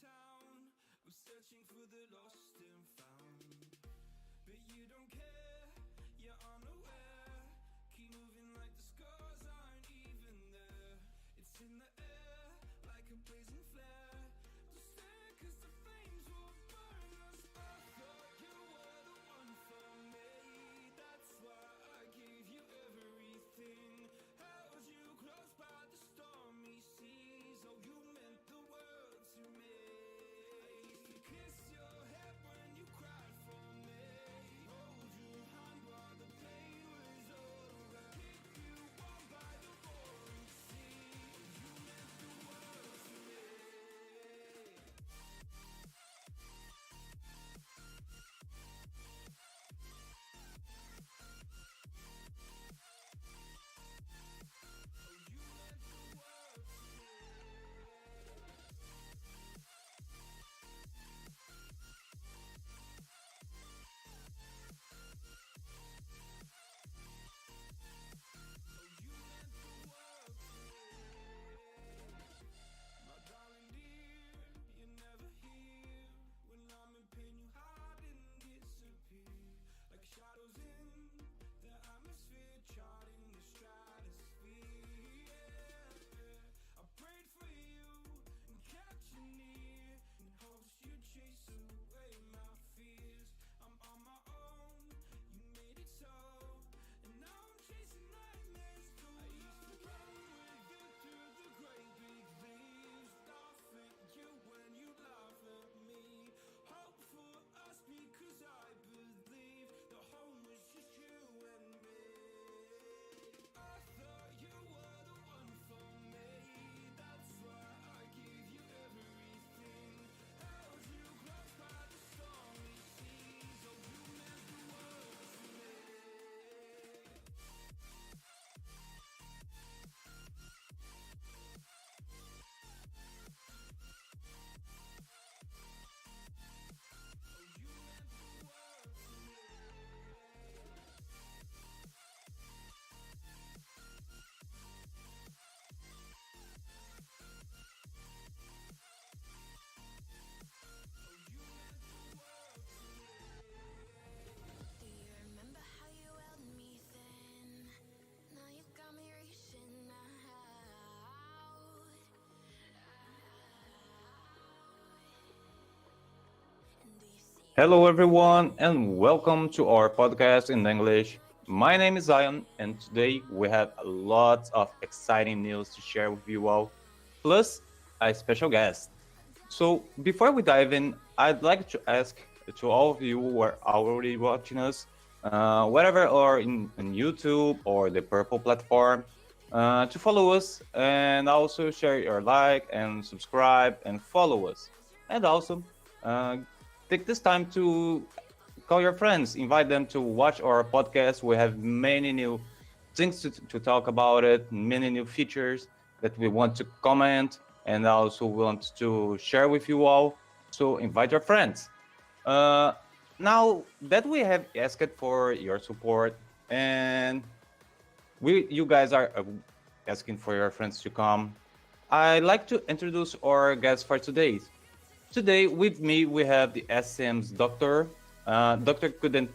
town. We're searching for the lost and found. But you don't care, you're unaware. Keep moving like the scars aren't even there. It's in the air, like a blazing flare. Don't stare, cause the flames will burn us. I thought you were the one for me. That's why I gave you everything. Held you close by the stormy seas. Oh, you meant the world to me. I used to kiss your head when you cried for me. Hold your hand while the pain was over. Keep you warm by the roaring sea. You meant the world to me. My darling dear, you're never here. When I'm in pain, you hide and disappear. Like shadows in the atmosphere, charting the stratosphere. Yeah. I prayed for you and kept you near, in hopes you'd chase away my fears. I'm on my own, you made it so, and now I'm chasing nightmares too. I used to run with you through the great big leaves, laugh at you when you laugh at me. Hope for us because I believe the home was just you and me. I thought you were the one for me. That's why I gave you everything. Held you close by the stormy seas. Oh, you meant the world to me. Do you remember how you held me then? Now you got me reaching out. And do you see Hello, everyone, and welcome to our podcast in English. My name is Zion, and today we have a lot of exciting news to share with you all, plus a special guest. So, before we dive in, I'd like to ask to all of you who are already watching us, whatever or in YouTube or the Purple platform, to follow us and also share your like and subscribe and follow us. And also, uh, take this time to call your friends, invite them to watch our podcast. We have many new things to talk about it, many new features that we want to comment and also want to share with you all. So invite your friends. Uh, Now that we have asked for your support and you guys are asking for your friends to come, I'd like to introduce our guest for today. Today with me we have the SM's doctor. Doctor couldn't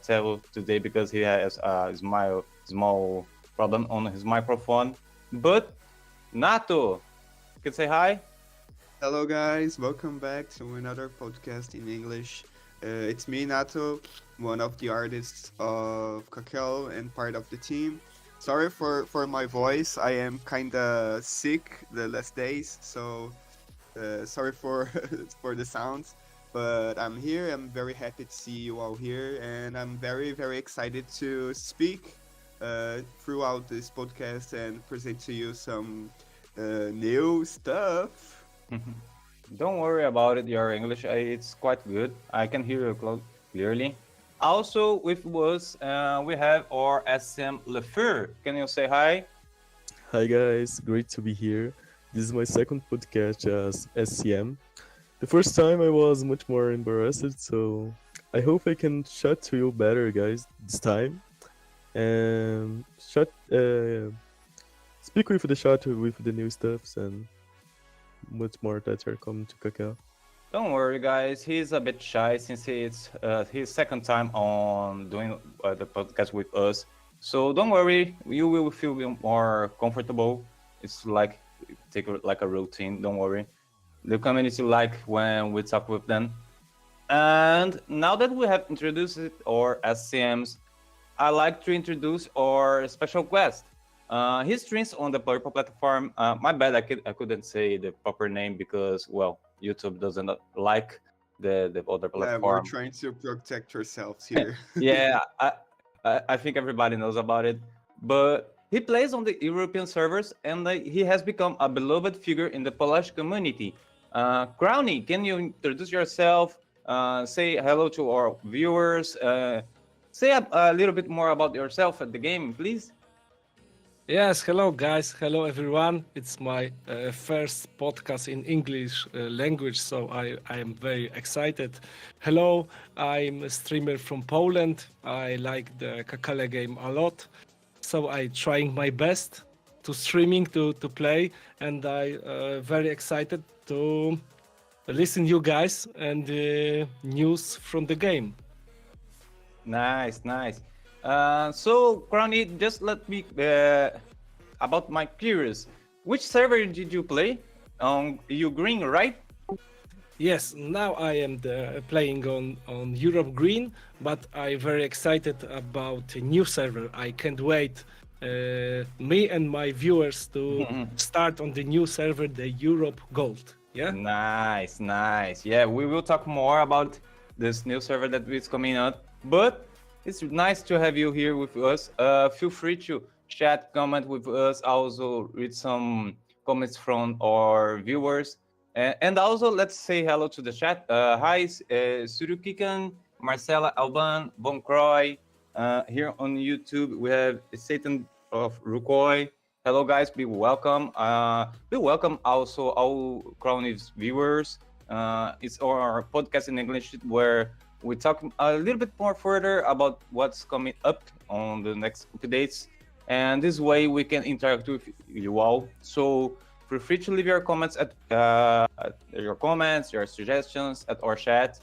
tell today because he has a small problem on his microphone. But Nato, you can say hi. Hello, guys. Welcome back to another podcast in English. It's me, Nato, one of the artists of Kakele and part of the team. Sorry for my voice. I am kind of sick the last days, so sorry for for the sounds. But I'm here. I'm very happy to see you all here, and I'm very excited to speak throughout this podcast and present to you some new stuff. Don't worry about it. Your English it's quite good. I can hear you clearly. Also with us we have our SM Lefeur. Can you say hi? Hi guys, great to be here. This is my second podcast as SCM. The first time I was much more embarrassed, so I hope I can chat to you better, guys, this time. And speak with the chat with the new stuffs and much more that you're coming to Kakele. Don't worry, guys. He's a bit shy since it's his second time on doing the podcast with us. So don't worry, you will feel more comfortable. It's like like a routine. Don't worry. The community like when we talk with them. And now that we have introduced our SCMs, I like to introduce our special guest. He streams on the purple platform. My bad, I couldn't say the proper name because, well, YouTube doesn't like the other Yeah, we're platform. trying to protect ourselves here. Yeah, I think everybody knows about it. But he plays on the European servers and he has become a beloved figure in the Polish community. Crowny, can you introduce yourself? Say hello to our viewers. Say a little bit more about yourself at the game, please. Yes, hello guys, hello everyone. It's my first podcast in English language, so I am very excited. Hello, I'm a streamer from Poland. I like the Kakele game a lot, so I trying my best to streaming to play, and I very excited to listen you guys and news from the game. Nice, nice. So, Crowny, just let me about my curious. Which server did you play? You green, right? Yes, now I am playing on Europe Green, but I'm very excited about a new server. I can't wait. Me and my viewers to start on the new server, the Europe Gold. Yeah. Nice, nice. Yeah, we will talk more about this new server that is coming out. But it's nice to have you here with us. Feel free to chat, comment with us. Also read some comments from our viewers. And also let's say hello to the chat. Hi, Surukikan, Marcela Alban, Von Croy. Here on YouTube, we have Satan of Rukoy. Hello, guys. Be welcome. Be welcome also all Crowny's viewers. It's our podcast in English where we talk a little bit more further about what's coming up on the next updates. And this way we can interact with you all. So feel free to leave your comments your suggestions at our chat,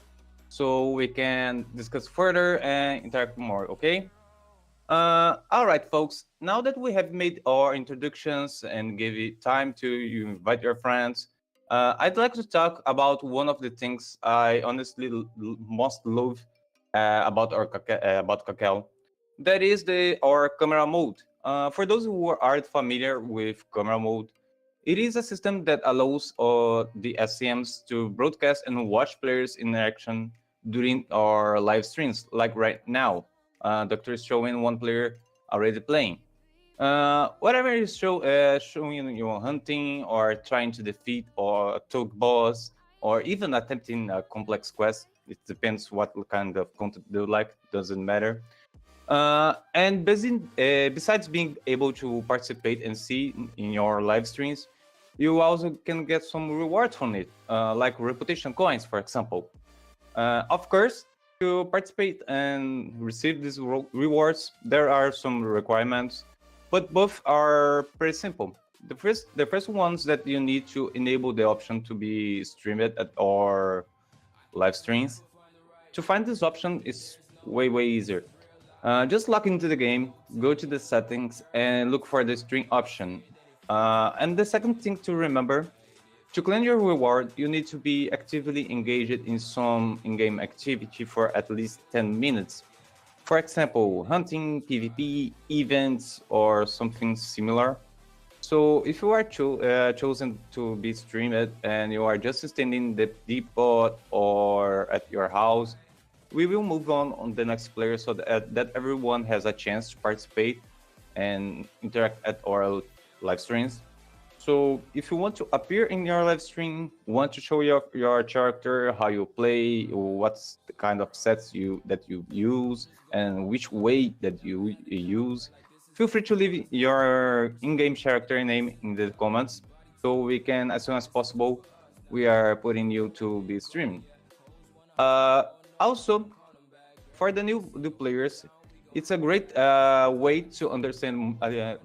so we can discuss further and interact more. Okay. All right, folks. Now that we have made our introductions and give you time to you invite your friends, I'd like to talk about one of the things I honestly most love about about Kakele. That is our camera mode. For those who aren't familiar with camera mode, it is a system that allows the SCMs to broadcast and watch players' interaction during our live streams, like right now. Doctor is showing one player already playing. Whatever is showing you hunting or trying to defeat or a tug boss or even attempting a complex quest. It depends what kind of content you like. Doesn't matter. And besides being able to participate and see in your live streams, you also can get some rewards from it, like reputation coins, for example. Of course, to participate and receive these rewards, there are some requirements, but both are pretty simple. The first ones that you need to enable the option to be streamed at our live streams. To find this option is way easier. Just log into the game, go to the settings, and look for the stream option. And the second thing to remember, to claim your reward, you need to be actively engaged in some in-game activity for at least 10 minutes. For example, hunting, PvP, events, or something similar. So if you are chosen to be streamed and you are just standing in the depot or at your house, we will move on the next player so that everyone has a chance to participate and interact at our live streams. So if you want to appear in your live stream, want to show your character, how you play, what's the kind of sets that you use, and which way that you use, feel free to leave your in-game character name in the comments, so we can, as soon as possible, we are putting you to be streamed. Also, for the new players, it's a great way to understand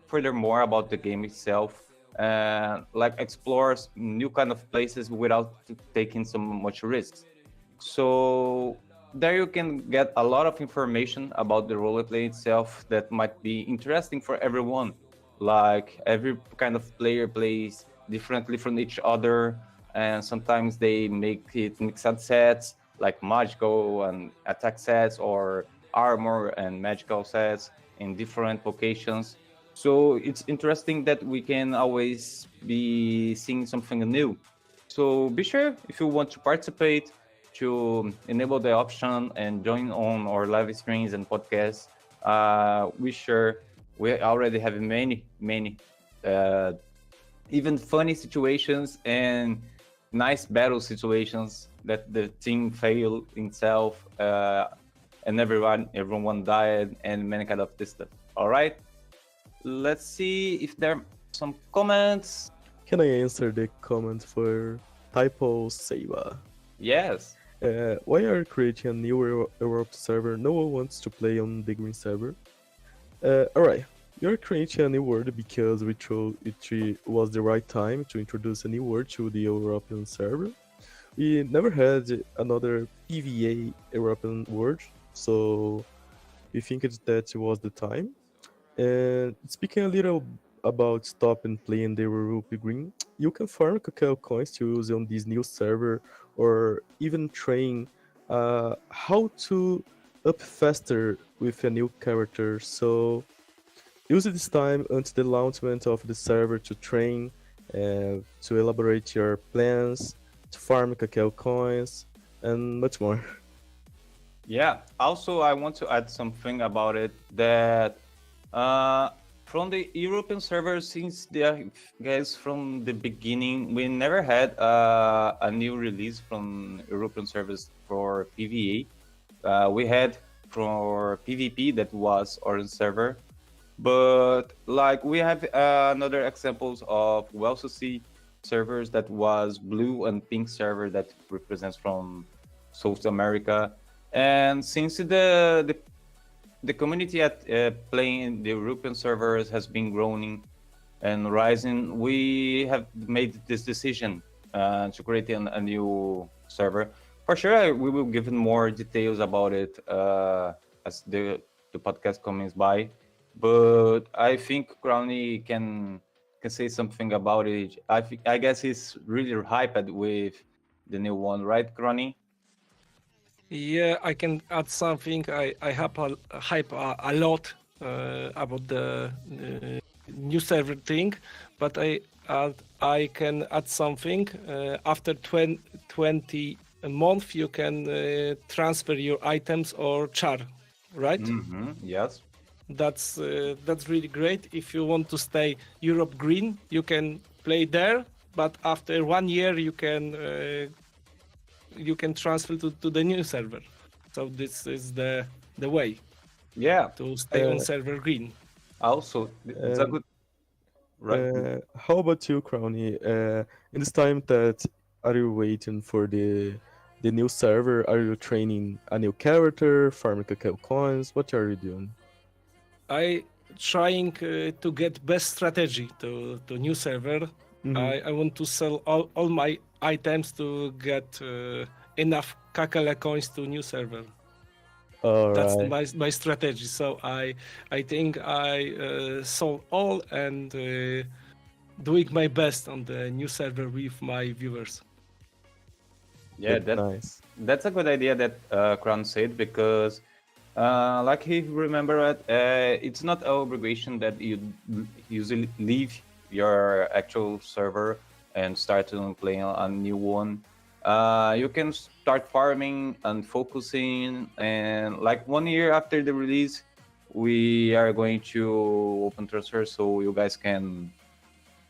furthermore about the game itself. and like explores new kind of places without taking so much risks. So there you can get a lot of information about the roleplay itself that might be interesting for everyone. Like every kind of player plays differently from each other, and sometimes they make it mixed sets like magical and attack sets or armor and magical sets in different locations. So it's interesting that we can always be seeing something new. So be sure if you want to participate to enable the option and join on our live streams and podcasts. We already have many uh, even funny situations and nice battle situations that the team failed itself, and everyone died and many kind of this stuff. All right, let's see if there are some comments. Can I answer the comment for Typo Seiba? Yes. Why are you creating a new Europe server? No one wants to play on the green server. Alright, you're creating a new word because we thought it was the right time to introduce a new word to the European server. We never had another PVA European word, so we think that was the time. And speaking a little about stop and playing the Europe Green, you can farm Kakele coins to use on this new server or even train how to up faster with a new character. So use this time until the launchment of the server to train, to elaborate your plans, to farm Kakele coins, and much more. Yeah. Also, I want to add something about it that from the European server, since the guys from the beginning, we never had a new release from European servers for PvE. We had for PvP that was Orange server, but like we have another examples of well-succeed servers that was blue and pink server that represents from South America. And since the community at playing the European servers has been growing and rising, we have made this decision to create a new server. For sure, we will give more details about it as the podcast comes by. But I think Crowny can say something about it. I guess he's really hyped with the new one, right, Crowny? Yeah, I can add something. I hype a lot about the new server thing, but I can add something. After 20 a month, you can transfer your items or char, right? Mm-hmm. Yes. That's really great. If you want to stay Europe green, you can play there, but after 1 year, you can transfer to the new server. So this is the way Yeah. to stay on Uh, server green. Also, it's a And good right. how about you, Crowny? In this time that are you waiting for the new server? Are you training a new character, farming cacao coins? What are you doing? I trying to get best strategy to new server. Mhm. I want to sell all my items to get enough Kakele coins to new server. All That's right. my strategy. So I think I sold all and doing my best on the new server with my viewers. Yeah, That's nice. that's a good idea that Crown said because, like he remembered, it's not an obligation that you usually leave your actual server and start to play a new one. You can start farming and focusing, and like 1 year after the release, we are going to open transfer so you guys can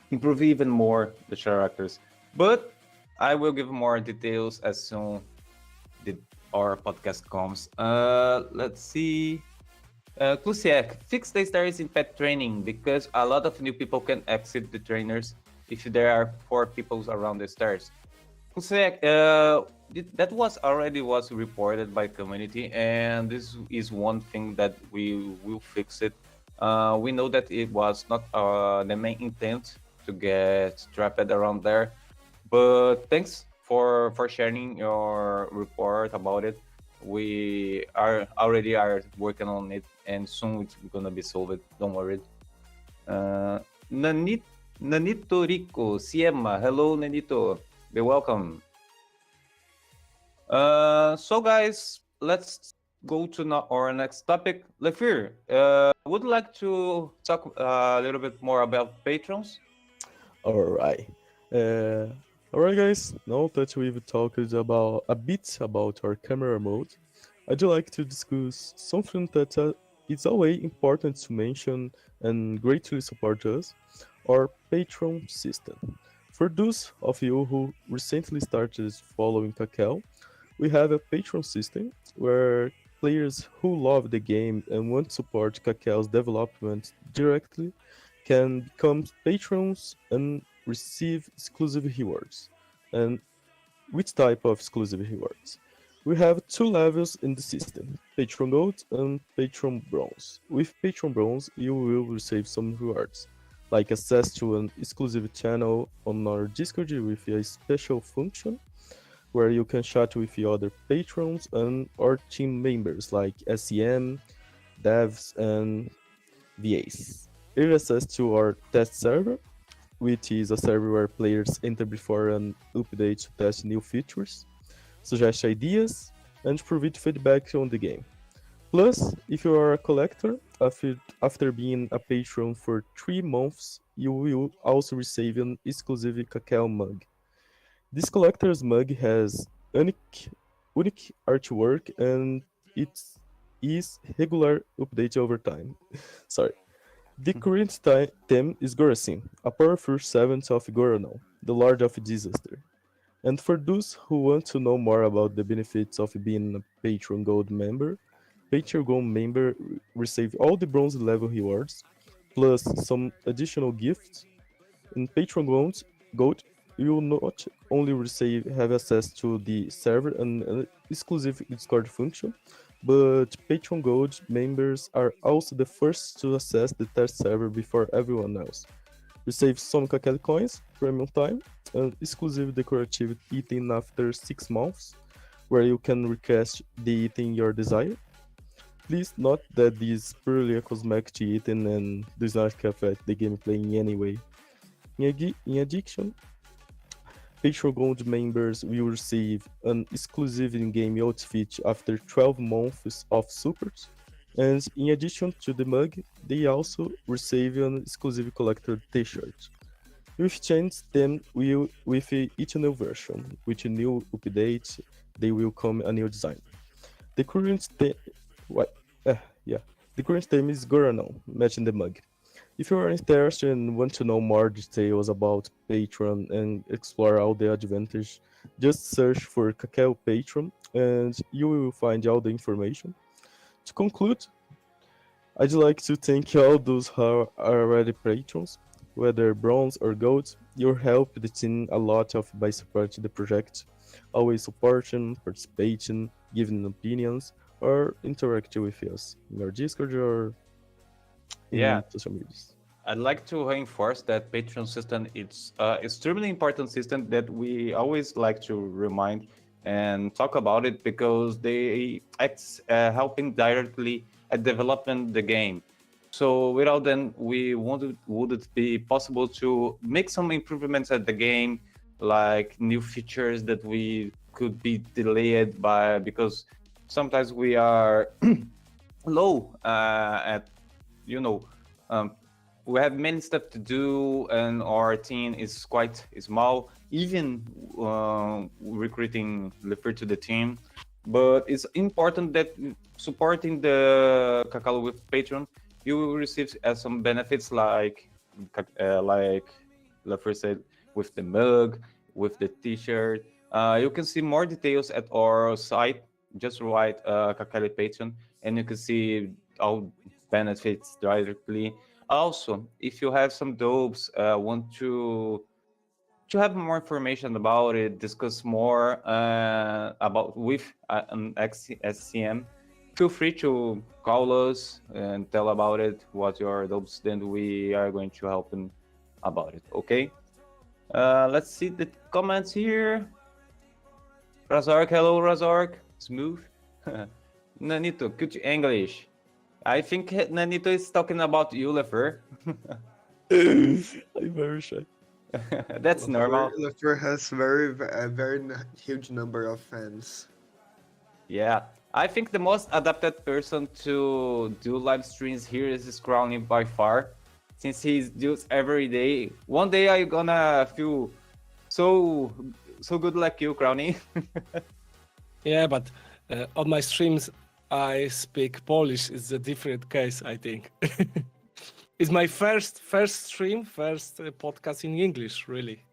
improve even more the characters. But I will give more details as soon the, our podcast comes. Let's see. Klusiak, fix the stars in pet training because a lot of new people can exit the trainers if there are 4 people around the stars. Klusiak, that was reported by community, and this is one thing that we will fix it. We know that it was not the main intent to get trapped around there. But thanks for sharing your report about it. We are already are working on it, and soon it's gonna be solved. Don't worry. Uh, Nanit, Nanito Rico, Siema. Hello, Nanito. Be welcome. So guys, let's go to our next topic. Lefir, would like to talk a little bit more about patrons? Alright. Uh, Alright, guys. Now that we've talked about a bit about our camera mode, I'd like to discuss something that is always important to mention and greatly support us, our Patreon system. For those of you who recently started following Kakel, we have a Patreon system where players who love the game and want to support Kakel's development directly can become patrons and receive exclusive rewards. And which type of exclusive rewards? We have two levels in the system, Patron Gold and Patron Bronze. With Patron Bronze, you will receive some rewards, like access to an exclusive channel on our Discord with a special function where you can chat with the other patrons and our team members like SEM, devs, and VAs. Early access to our test server, which is a server where players enter before an update to test new features, suggest ideas, and provide feedback on the game. Plus, if you are a collector, after being a patron for 3 months, you will also receive an exclusive Cacao mug. This collector's mug has unique artwork and it is regular update over time. Sorry. The current theme is Gorasim, a powerful servant of Goronol, the Lord of Disaster. And for those who want to know more about the benefits of being a Patreon Gold member, Patreon Gold member receive all the bronze level rewards, plus some additional gifts. In Patreon Gold, you will not only have access to the server and an exclusive Discord function, but Patreon Gold members are also the first to access the test server before everyone else. Receive some Kakele coins, premium time, and exclusive decorative item after 6 months, where you can request the item your desire. Please note that this is purely a cosmetic item and does not affect the gameplay in any way. In addition, Patreon Gold members will receive an exclusive in-game outfit after 12 months of support, and in addition to the mug, they also receive an exclusive collector t-shirt. We've changed them with each new version. With a new update, they will come a new design. The current what? Yeah. The current theme is Goranon, matching the mug. If you are interested and want to know more details about Patreon and explore all the advantages, just search for Kakao Patreon and you will find all the information. To conclude, I'd like to thank all those who are already patrons, whether bronze or gold. You help the team a lot of by supporting the project, always supporting, participating, giving opinions, or interacting with us in our Discord or Yeah, in social medias. I'd like to reinforce that Patreon system it's extremely important system that we always like to remind and talk about it because they act helping directly at developing the game. So without them, would it be possible to make some improvements at the game, like new features that we could be delayed by because sometimes we are low at you know um, we have many stuff to do and our team is quite small even recruiting Lefer to the team, but it's important that supporting the Kakalo with Patreon you will receive some benefits like Lefer said, with the mug, with the t-shirt. You can see more details at our site. Just write Kakele Patreon and you can see all benefits directly. Also, if you have some dopes, want to have more information about it, discuss more about with an SCM, feel free to call us and tell about it, what your dopes, then we are going to help about it. Okay. Let's see the comments here. Razork, hello Razork. Smooth. Nanito, good English. I think Nanito is talking about Ulefer. I'm very shy. That's normal. Leffer has a very huge number of fans. Yeah. I think the most adapted person to do live streams here is Crowny by far. Since he does every day. One day I'm gonna feel so good like you, Crowny. Yeah, but on my streams I speak Polish. It's a different case, I think. It's my first stream, first podcast in English, really.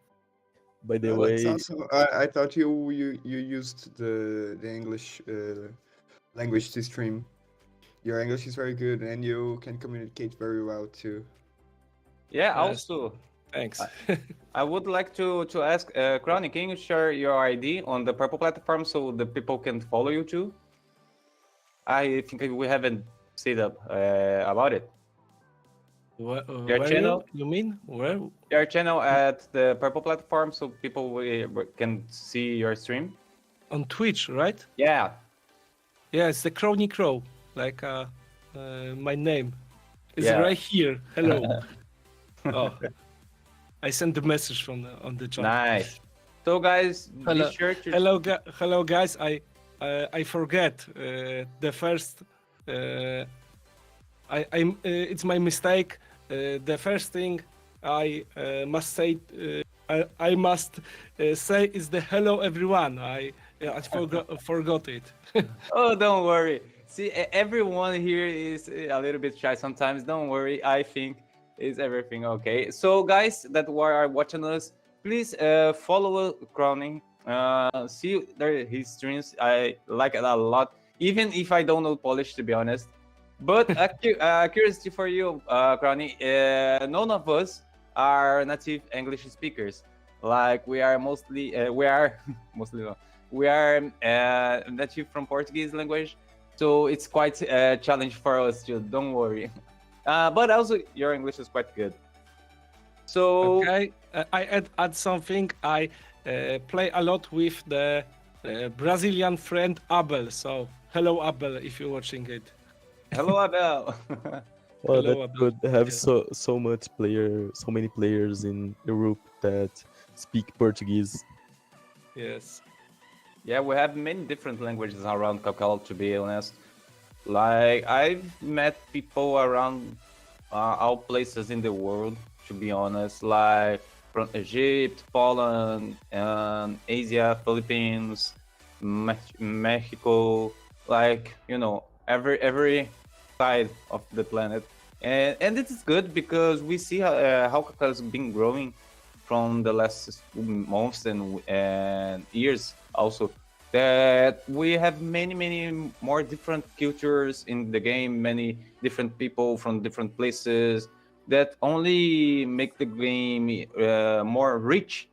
By the That's way, awesome. I thought you used the English language to stream. Your English is very good, and you can communicate very well too. Yeah, Yes. also Thanks. I would like to ask Crowny, can you share your ID on the purple platform so the people can follow you too? I think we haven't said up about it. Your Where channel? you mean? Where? Your channel at the purple platform so people can see your stream. On Twitch, right? Yeah. Yeah, it's the Crowny Crow, like my name. It's Yeah. right here. Hello. Oh, I sent the message from on the chat. Nice. So guys, Hello. be sure to Hello, guys. I forget the first. It's my mistake. The first thing I must say. I must say is the hello everyone. I forgot it. Oh, don't worry. See, everyone here is a little bit shy sometimes. Don't worry. I think is everything okay. So, guys that are watching us, please follow Crowny. See his streams. I like it a lot, even if I don't know Polish, to be honest. But curiosity for you, Crowny. None of us are native English speakers. Like we are mostly, mostly. No, we are native from Portuguese language, so it's quite a challenge for us too. Don't worry. But also your English is quite good. So Okay, I add something. I play a lot with the Brazilian friend Abel. So hello Abel, if you're watching it. hello, Abel. well, Hello, that Abel. could have Yeah. so many players in Europe that speak Portuguese. Yes. Yeah, we have many different languages around Kakele, to be honest. Like I've met people around all places in the world, to be honest, like from Egypt, Poland, and Asia, Philippines, Mexico, like every side of the planet, and this is good because we see how Kakele has been growing from the last months and years also that we have many more different cultures in the game, many different people from different places that only make the game more rich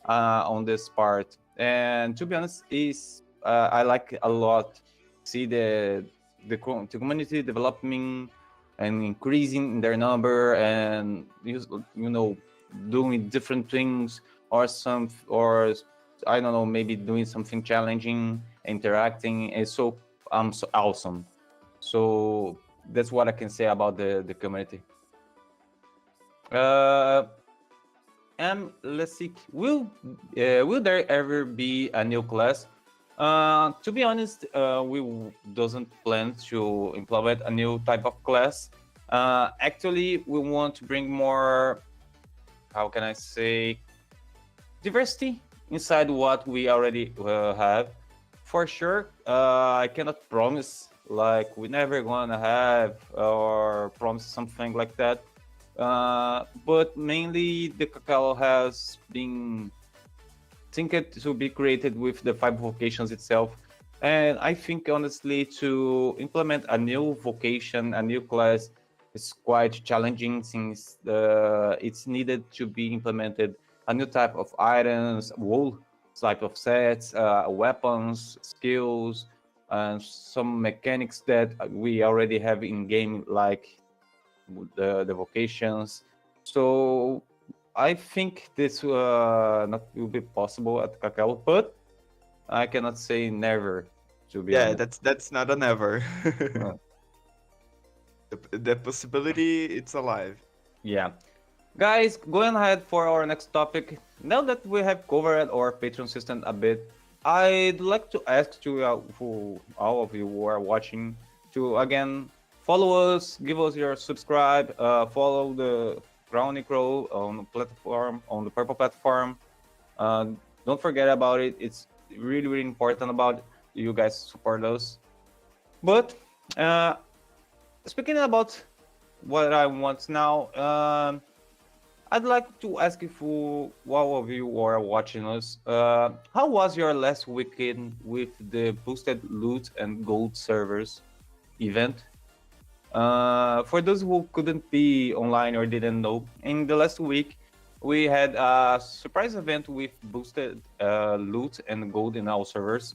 on this part. And to be honest, is I like a lot see the community developing and increasing in their number and doing different things or I don't know, maybe doing something challenging, interacting. It's so awesome. So that's what I can say about the community. Let's see. Will there ever be a new class? To be honest, we doesn't plan to implement a new type of class. Actually, we want to bring more. How can I say? Diversity inside what we already have. For sure, I cannot promise like we're never gonna have or promise something like that. But mainly the Kakele has been think to be created with the 5 vocations itself. And I think honestly to implement a new vocation, a new class is quite challenging since it's needed to be implemented a new type of items, wool type of sets, weapons, skills, and some mechanics that we already have in game like the vocations. So I think this not will be possible at Kakele, but I cannot say never. To be Yeah, honest. that's not a never. Uh, The possibility, it's alive. yeah. Guys, going ahead for our next topic. Now that we have covered our Patreon system a bit, I'd like to ask to who, all of you who are watching to again follow us, give us your subscribe, follow the Crowny Crow on the platform, on the Purple platform. Uh, don't forget about it. It's really, really important about you guys support us. But uh, speaking about what I want now, I'd like to ask if all of you are watching us, how was your last weekend with the boosted loot and gold servers event? For those who couldn't be online or didn't know, in the last week we had a surprise event with boosted loot and gold in our servers.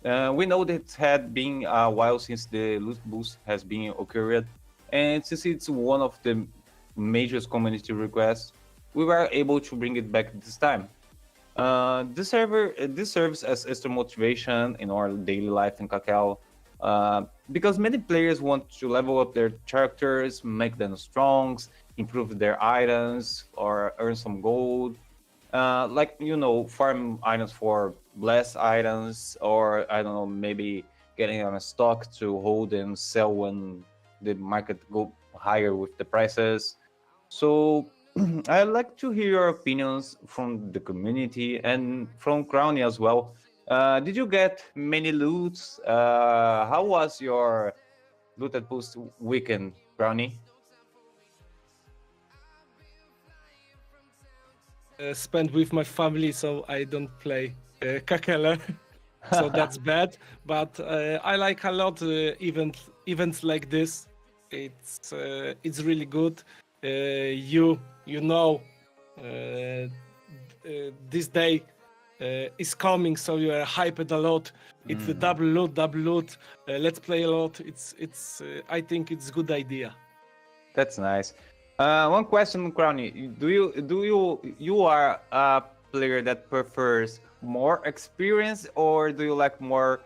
We know that it had been a while since the loot boost has been occurred, and since it's one of the major community requests, we were able to bring it back this time. This serves as extra motivation in our daily life in Kakele, because many players want to level up their characters, make them strong, improve their items, or earn some gold. Like farm items for blessed items, or I don't know, maybe getting on a stock to hold and sell when the market go higher with the prices. So I'd like to hear your opinions from the community and from Crowny as well. Did you get many loots? How was your looted boost weekend, Crowny? Spend with my family, so I don't play Kakele. So that's bad. But I like a lot events like this. It's really good. You know, this day is coming, so you are hyped a lot. It's the double loot. Let's play a lot. It's. I think it's good idea. That's nice. One question, Crowny. You are a player that prefers more experience, or do you like more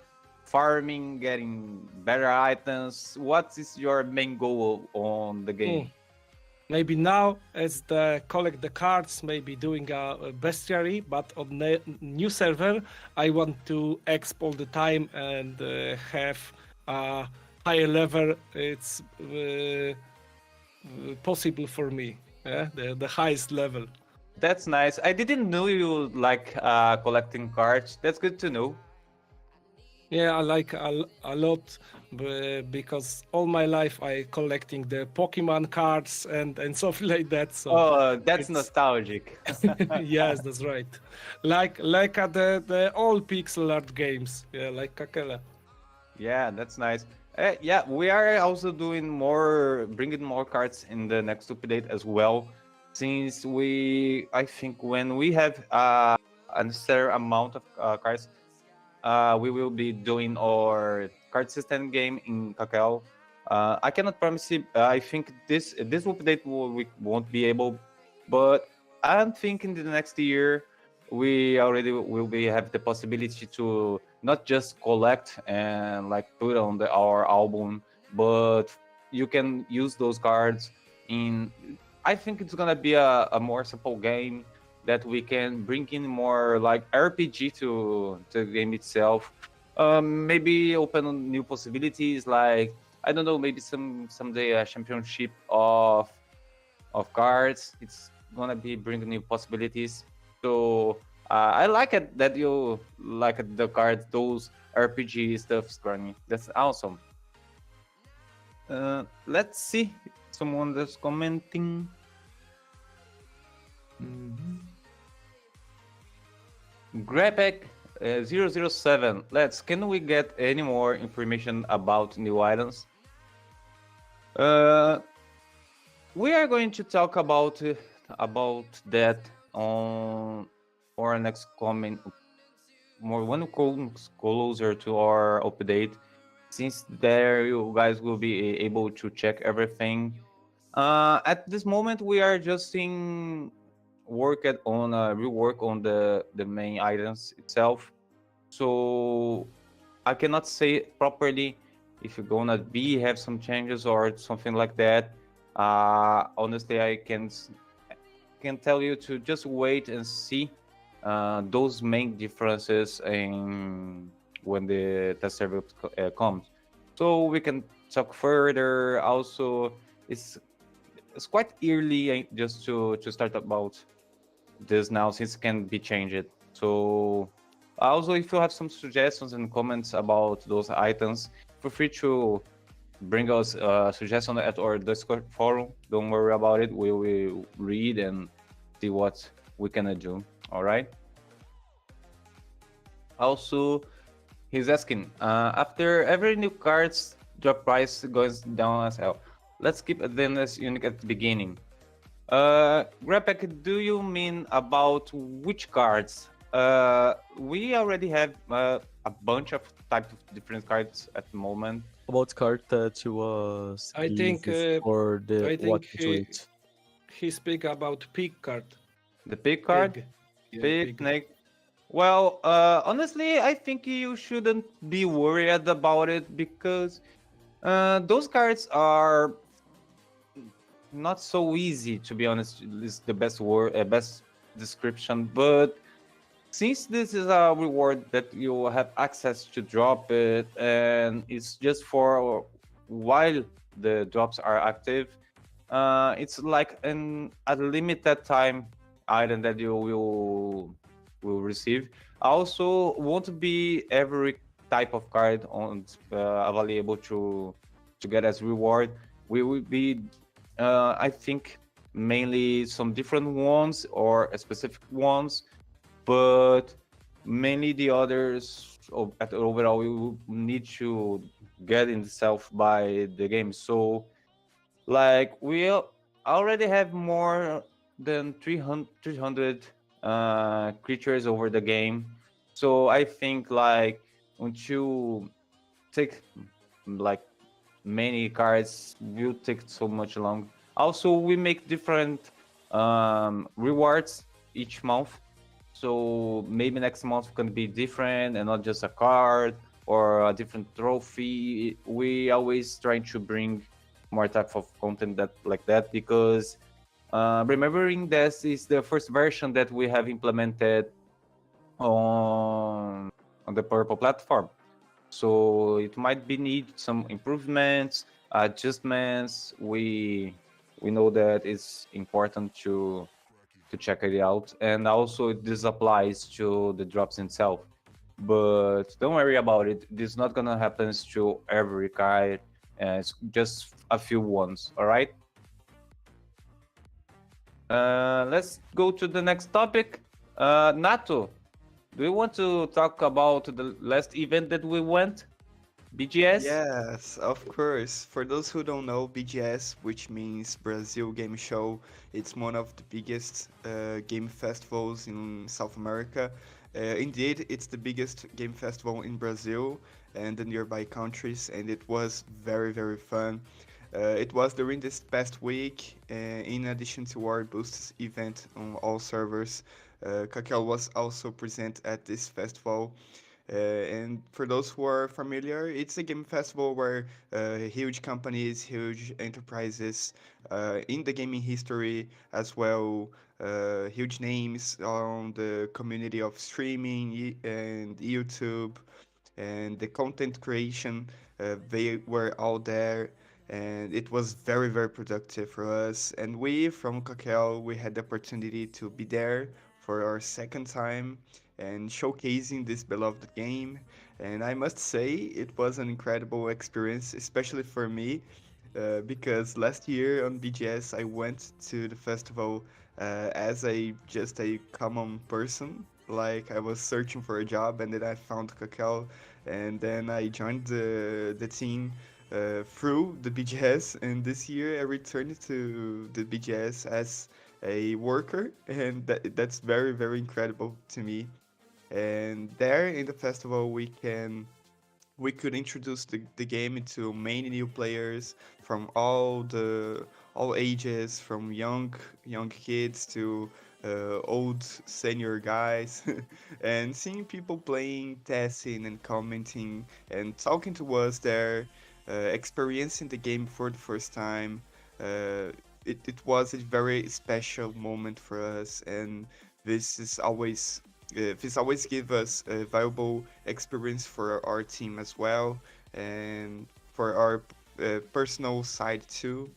farming, getting better items? What is your main goal on the game? Maybe now, as the collect the cards, maybe doing a bestiary, but on the new server, I want to exp all the time and have a higher level. It's possible for me, yeah? The highest level. That's nice. I didn't know you like collecting cards. That's good to know. Yeah, I like a lot because all my life I collecting the Pokemon cards and stuff like that. So Oh, that's it's- nostalgic. yes, that's right. Like at the old pixel art games, yeah, like Kakele. Yeah, that's nice. Yeah, we are also bringing more cards in the next update as well. Since I think when we have a necessary amount of cards, we will be doing our card system game in Kakele. I cannot promise you. I think this update we won't be able, but I'm thinking the next year we already will be have the possibility to not just collect and like put on our album, but you can use those cards in. I think it's gonna be a more simple game that we can bring in more like RPG to the game itself. Maybe open new possibilities, like I don't know, maybe someday a championship of cards. It's gonna be bringing new possibilities. So I like it that you like the cards, those RPG stuff, Scrunny. That's awesome. Let's see. Someone that's commenting. Grepek 007. Can we get any more information about new items? We are going to talk about that on our next comment, more when we comes closer to our update, since there you guys will be able to check everything. At this moment, we are just rework on the main items itself. So I cannot say properly if you're gonna be have some changes or something like that. Honestly, can tell you to just wait and see those main differences in when the test server comes. So we can talk further. Also, it's it's quite early just to start about this now since it can be changed. So also, if you have some suggestions and comments about those items, feel free to bring us a suggestion at our Discord forum. Don't worry about it. We will read and see what we can do. All right. Also, he's asking after every new card's drop price goes down as hell. Let's keep them as unique at the beginning. Grapek, do you mean about which cards? We already have a bunch of types of different cards at the moment. About card that was I think used for the I think what tweet. he speak about pig card. The pig card, Pig. Yeah, pig, pig. snake. Well, honestly, I think you shouldn't be worried about it because those cards are not so easy. To be honest, is the best word, best description. But since this is a reward that you have access to drop it, and it's just for while the drops are active, it's like a limited time item that you will receive. Also, won't be every type of card on available to get as reward. We will be, I think, mainly some different ones or specific ones, but mainly the others at overall we will need to get in itself by the game. So like already have more than 300 creatures over the game. So I think like once you take like many cards will take so much long. Also, we make different rewards each month. So maybe next month can be different and not just a card or a different trophy. We always trying to bring more type of content that like that because remembering this is the first version that we have implemented on the purple platform. So it might be need some improvements, adjustments. We know that it's important to check it out, and also this applies to the drops itself. But don't worry about it. This is not gonna happen to every card. It's just a few ones. All right. Let's go to the next topic. Nato, do you want to talk about the last event that we went? BGS? Yes, of course. For those who don't know, BGS, which means Brazil Game Show, it's one of the biggest game festivals in South America. Indeed, it's the biggest game festival in Brazil and the nearby countries, and it was very, very fun. It was during this past week, in addition to our Boosts event on all servers. Kakel was also present at this festival. And for those who are familiar, it's a game festival where huge companies, huge enterprises in the gaming history, as well, huge names on the community of streaming and YouTube and the content creation, they were all there. And it was very, very productive for us. And we from Kakel, we had the opportunity to be there for our second time and showcasing this beloved game. And I must say, it was an incredible experience, especially for me, because last year on BGS, I went to the festival as a just a common person. Like I was searching for a job, and then I found Kakel, and then I joined the team through the BGS. And this year, I returned to the BGS as a worker, and that's very, very incredible to me. And there in the festival, we could introduce the game to many new players from all ages, from young kids to old senior guys, and seeing people playing, testing, and commenting, and talking to us there, experiencing the game for the first time. Uh, it was a very special moment for us, and this is always this always give us a valuable experience for our team as well, and for our personal side too,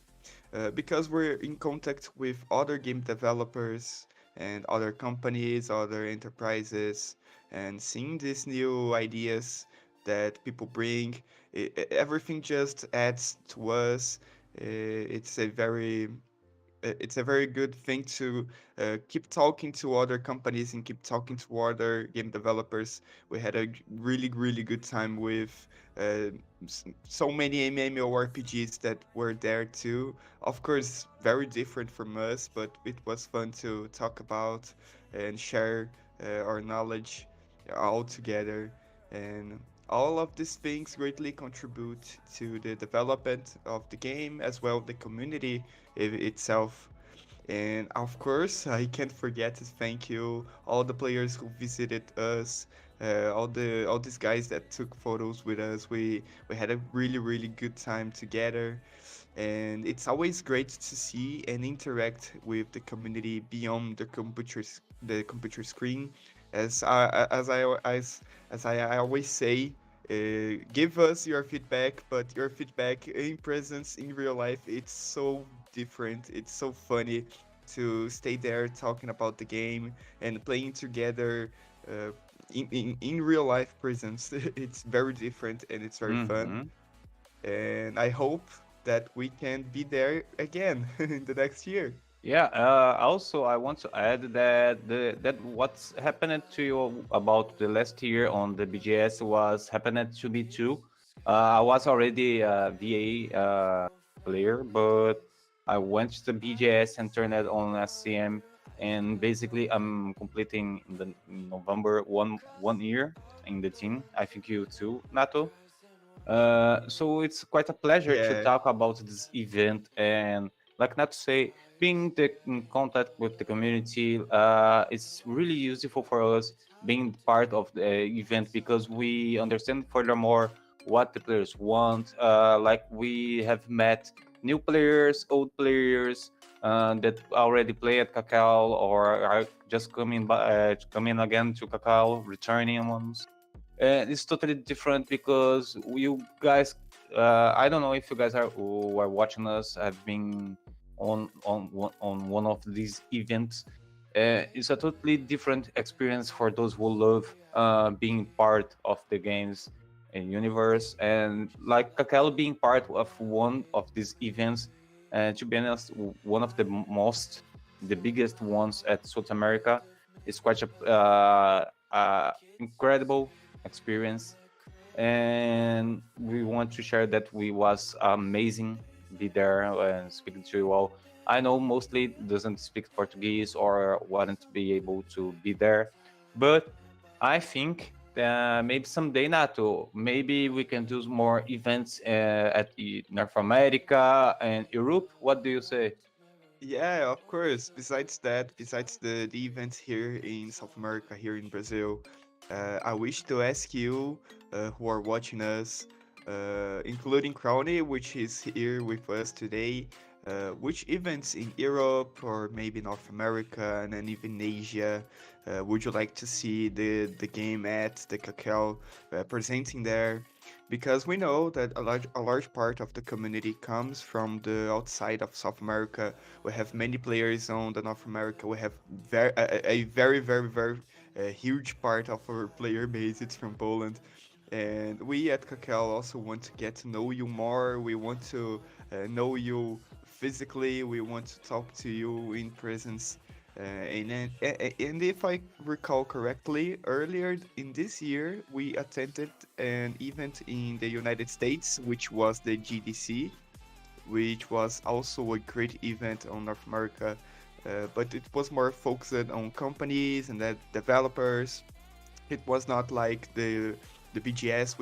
because we're in contact with other game developers and other companies, other enterprises, and seeing these new ideas that people bring, everything just adds to us. It's a very it's a very good thing to keep talking to other companies and keep talking to other game developers. We had a really, really good time with uh, so many MMORPGs that were there too. Of course, very different from us, but it was fun to talk about and share our knowledge all together. And all of these things greatly contribute to the development of the game as well the community itself. And of course, I can't forget to thank you all the players who visited us, all these guys that took photos with us. We had a really, really good time together, and it's always great to see and interact with the community beyond the computer screen. As I always say, give us your feedback, but your feedback in presence in real life, it's so different. It's so funny to stay there talking about the game and playing together uh, in real life presence. It's very different and it's very fun. Hmm. And I hope that we can be there again in the next year. Yeah. Also, I want to add that that what's happened to you about the last year on the BGS was happened to me too. I was already a VA player, but I went to the BGS and turned it on SCM, and basically I'm completing in November one year in the team. I think you too, Nato. So it's quite a pleasure to Yeah, talk about this event and, like not to say, being in contact with the community. It's really useful for us being part of the event because we understand furthermore what the players want. Like we have met new players, old players that already play at Kakao or are just coming again to Kakao, returning ones. And it's totally different because you guys, I don't know if you guys are who are watching us have been on one of these events. It's a totally different experience for those who love being part of the games and universe, and like Kakele being part of one of these events. To be honest, one of the the biggest ones at South America. Is quite a incredible experience, and we want to share that we was amazing be there and speaking to you all. I know mostly doesn't speak Portuguese or wouldn't be able to be there, but I think maybe someday, Nato, maybe we can do more events at North America and Europe. What do you say? yeah, of course. Besides that, besides the events here in South America, here in Brazil, I wish to ask you, who are watching us, including Crowny, which is here with us today, which events in Europe or maybe North America and then even Asia would you like to see the game at the Kakao presenting there? Because we know that a large part of the community comes from the outside of South America. We have many players on the North America. We have a very, very, very huge part of our player base. It's from Poland. And we at Kakao also want to get to know you more. We want to know you physically. We want to talk to you in presence. And if I recall correctly, earlier in this year, we attended an event in the United States, which was the GDC, which was also a great event on North America. But it was more focused on companies and the developers. It was not like the BGS,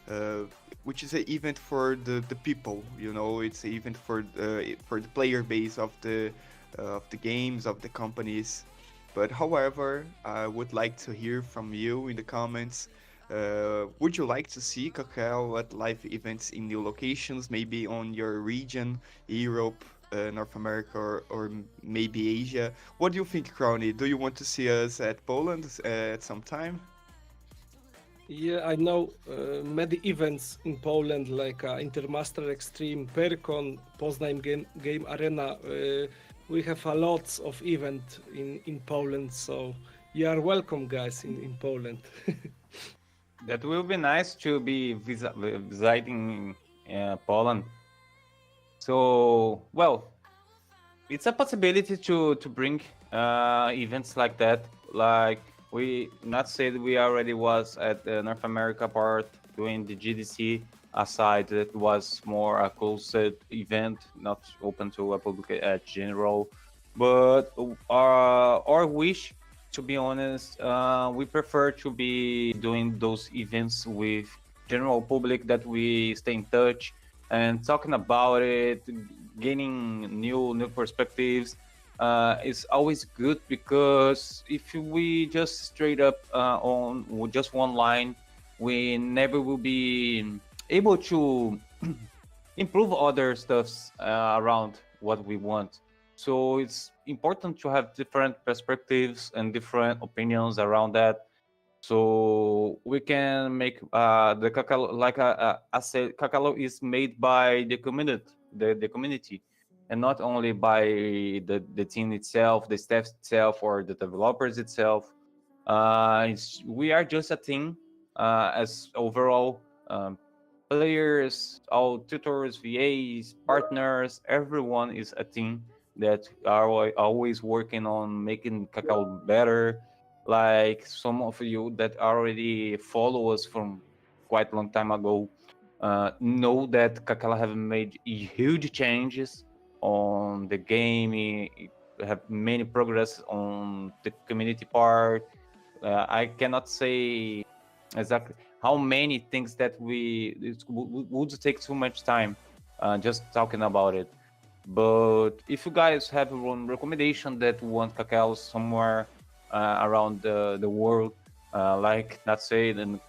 uh, which is a event for the people. You know, it's an event for the player base of the games, of the companies. But however, I would like to hear from you in the comments. Would you like to see Kakao at live events in new locations, maybe on your region, Europe, North America, or maybe Asia? What do you think, Crowny? Do you want to see us at Poland at some time? Yeah, I know many events in Poland like Intermaster Extreme, Percon, Poznań Game Arena. We have a lots of event in Poland, so you are welcome, guys, in Poland. That will be nice to be visiting Poland. So, well, it's a possibility to bring events like that. Like we not said we already was at the North America part doing the GDC. Aside, it was more a closed event, not open to a public general. But our wish, to be honest, we prefer to be doing those events with general public that we stay in touch and talking about it, gaining new perspectives. Is always good because if we just straight up on just one line, we never will be able to improve other stuffs around what we want. So it's important to have different perspectives and different opinions around that. So we can make the Kakalo, like I said, Kakalo is made by the community, and not only by the team itself, the staff itself, or the developers itself. We are just a team as overall players, all tutors, VAs, partners. Everyone is a team that are always working on making Kakao better. Like some of you that already follow us from quite a long time ago know that Kakao have made huge changes on the game. Have many progress on the community part. I cannot say exactly how many things that would take too much time just talking about it. But if you guys have one recommendation that want Kakao somewhere around the world, like not say in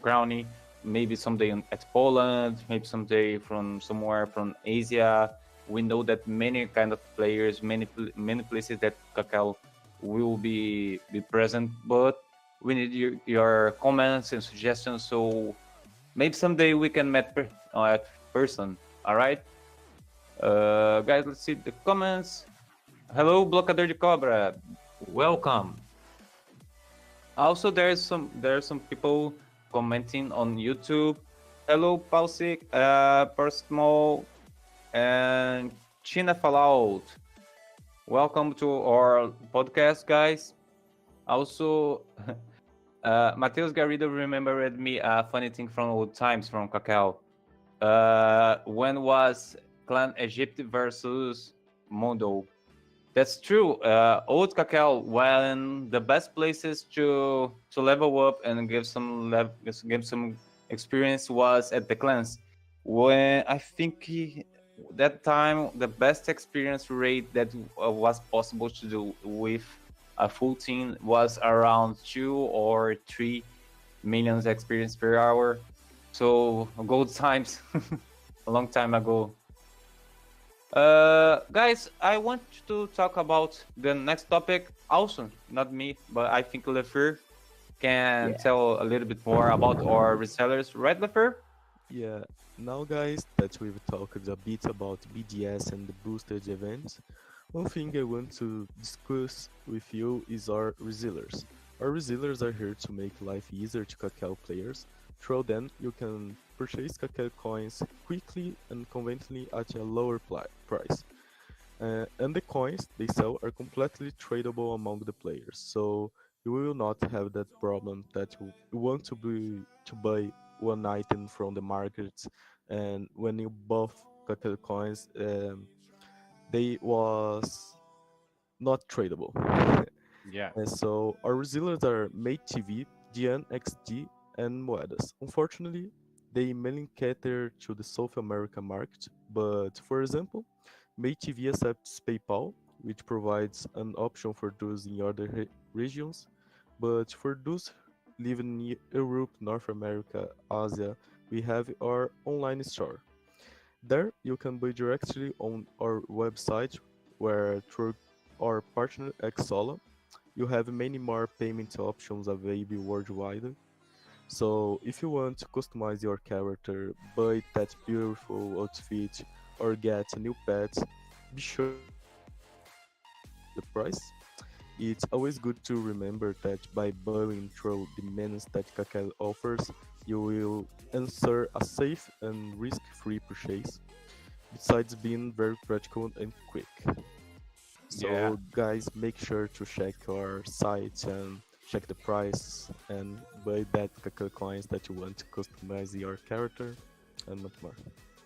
Crowny, maybe someday at Poland, maybe someday from somewhere from Asia. We know that many kind of players, many places that Kakao will be present, but we need your comments and suggestions. So maybe someday we can meet at person. All right, guys. Let's see the comments. Hello, Blocador de Cobra. Welcome. Also, there's some people commenting on YouTube. Hello, Pausik, Personal, and China Fallout. Welcome to our podcast, guys. Also, Mateus Garrido remembered me a funny thing from old times from Cacao. When was Clan Egypt versus Mondo? That's true. Old Cacao, when the best places to level up and give some experience was at the clans. When I think that time the best experience rate that was possible to do with a full team was around 2 or 3 millions experience per hour. So gold times, a long time ago. Guys, I want to talk about the next topic. Also, not me, but I think Lefur can tell a little bit more about our resellers, right, Lefur? Yeah, now guys that we've talked a bit about BDS and the boosted events, one thing I want to discuss with you is our resellers. Our resellers are here to make life easier to Kakao players. Through them, you can purchase Kakao coins quickly and conveniently at a lower price. And the coins they sell are completely tradable among the players, so you will not have that problem that you want to buy one item from the market, and when you buff Kakao coins, they was not tradable. Yeah. And so our resellers are Mate TV, Dian XD, and Moedas. Unfortunately, they mainly cater to the South America market, but for example, MayTV accepts PayPal, which provides an option for those in other regions, but for those living in Europe, North America, Asia, we have our online store. There, you can buy directly on our website, where through our partner Xsola, you have many more payment options available worldwide. So, if you want to customize your character, buy that beautiful outfit, or get a new pet, be sure to the price. It's always good to remember that by buying through the means that Kakele offers, you will ensure a safe and risk-free purchase, besides being very practical and quick. Yeah. So guys, make sure to check our site and check the price and buy that Kakele coins that you want to customize your character and much more.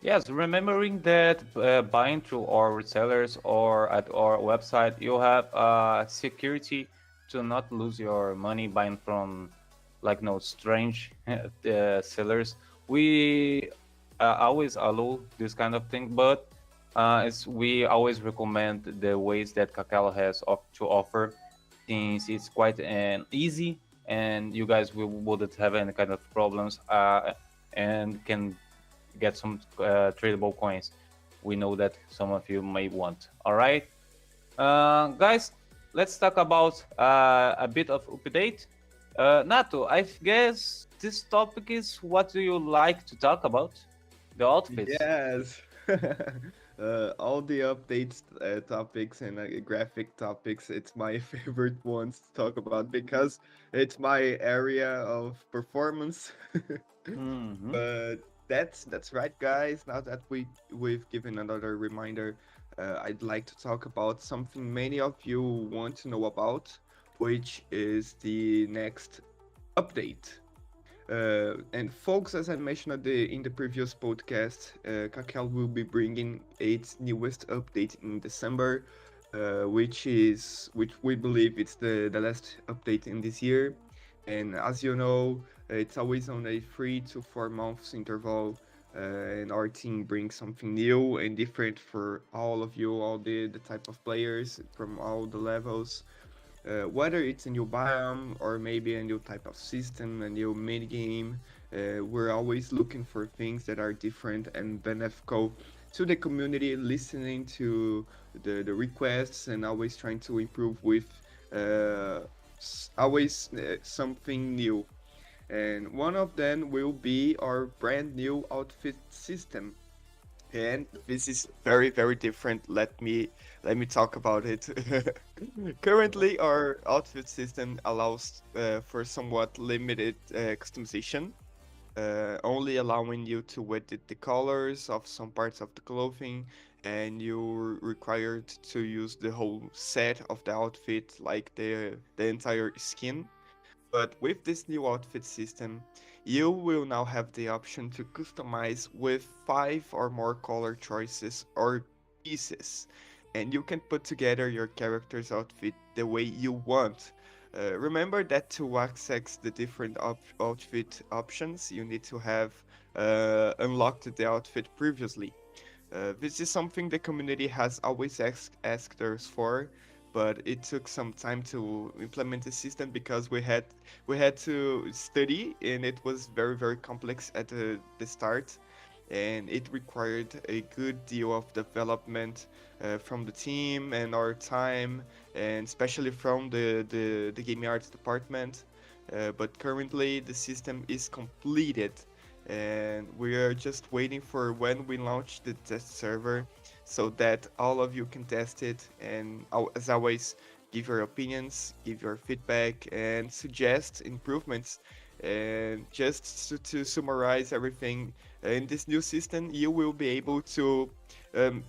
Yes, remembering that buying through our resellers or at our website, you have security to not lose your money buying from like no strange sellers. We always allow this kind of thing, but we always recommend the ways that Kakao has to offer, since it's quite an easy and you guys wouldn't have any kind of problems and can get some tradable coins. We know that some of you may want. All right, guys, let's talk about a bit of update. Nato, I guess this topic is what do you like to talk about? The outfits. Yes. All the updates topics and graphic topics, it's my favorite ones to talk about because it's my area of performance. Mm-hmm. But that's right, guys. Now that we've given another reminder, I'd like to talk about something many of you want to know about, which is the next update. And folks, as I mentioned in the previous podcast, Kakao will be bringing its newest update in December, which we believe it's the last update in this year. And as you know, it's always on a 3 to 4 months interval. And our team brings something new and different for all of you, all the type of players from all the levels. Whether it's a new biome or maybe a new type of system, a new mini game, we're always looking for things that are different and beneficial to the community, listening to the requests and always trying to improve with always something new. And one of them will be our brand new outfit system, and this is very very different. Let me talk about it. Currently our outfit system allows for somewhat limited customization, only allowing you to edit the colors of some parts of the clothing, and you're required to use the whole set of the outfit, like the entire skin. But with this new outfit system, you will now have the option to customize with 5 or more color choices or pieces, and you can put together your character's outfit the way you want. Remember that to access the different outfit options, you need to have unlocked the outfit previously. This is something the community has always asked us for, but it took some time to implement the system because we had to study, and it was very very complex at the start, and it required a good deal of development from the team and our time, and especially from the gaming arts department. But currently the system is completed, and we are just waiting for when we launch the test server so that all of you can test it, and as always, give your opinions, give your feedback, and suggest improvements. And just to summarize everything, in this new system you will be able to um,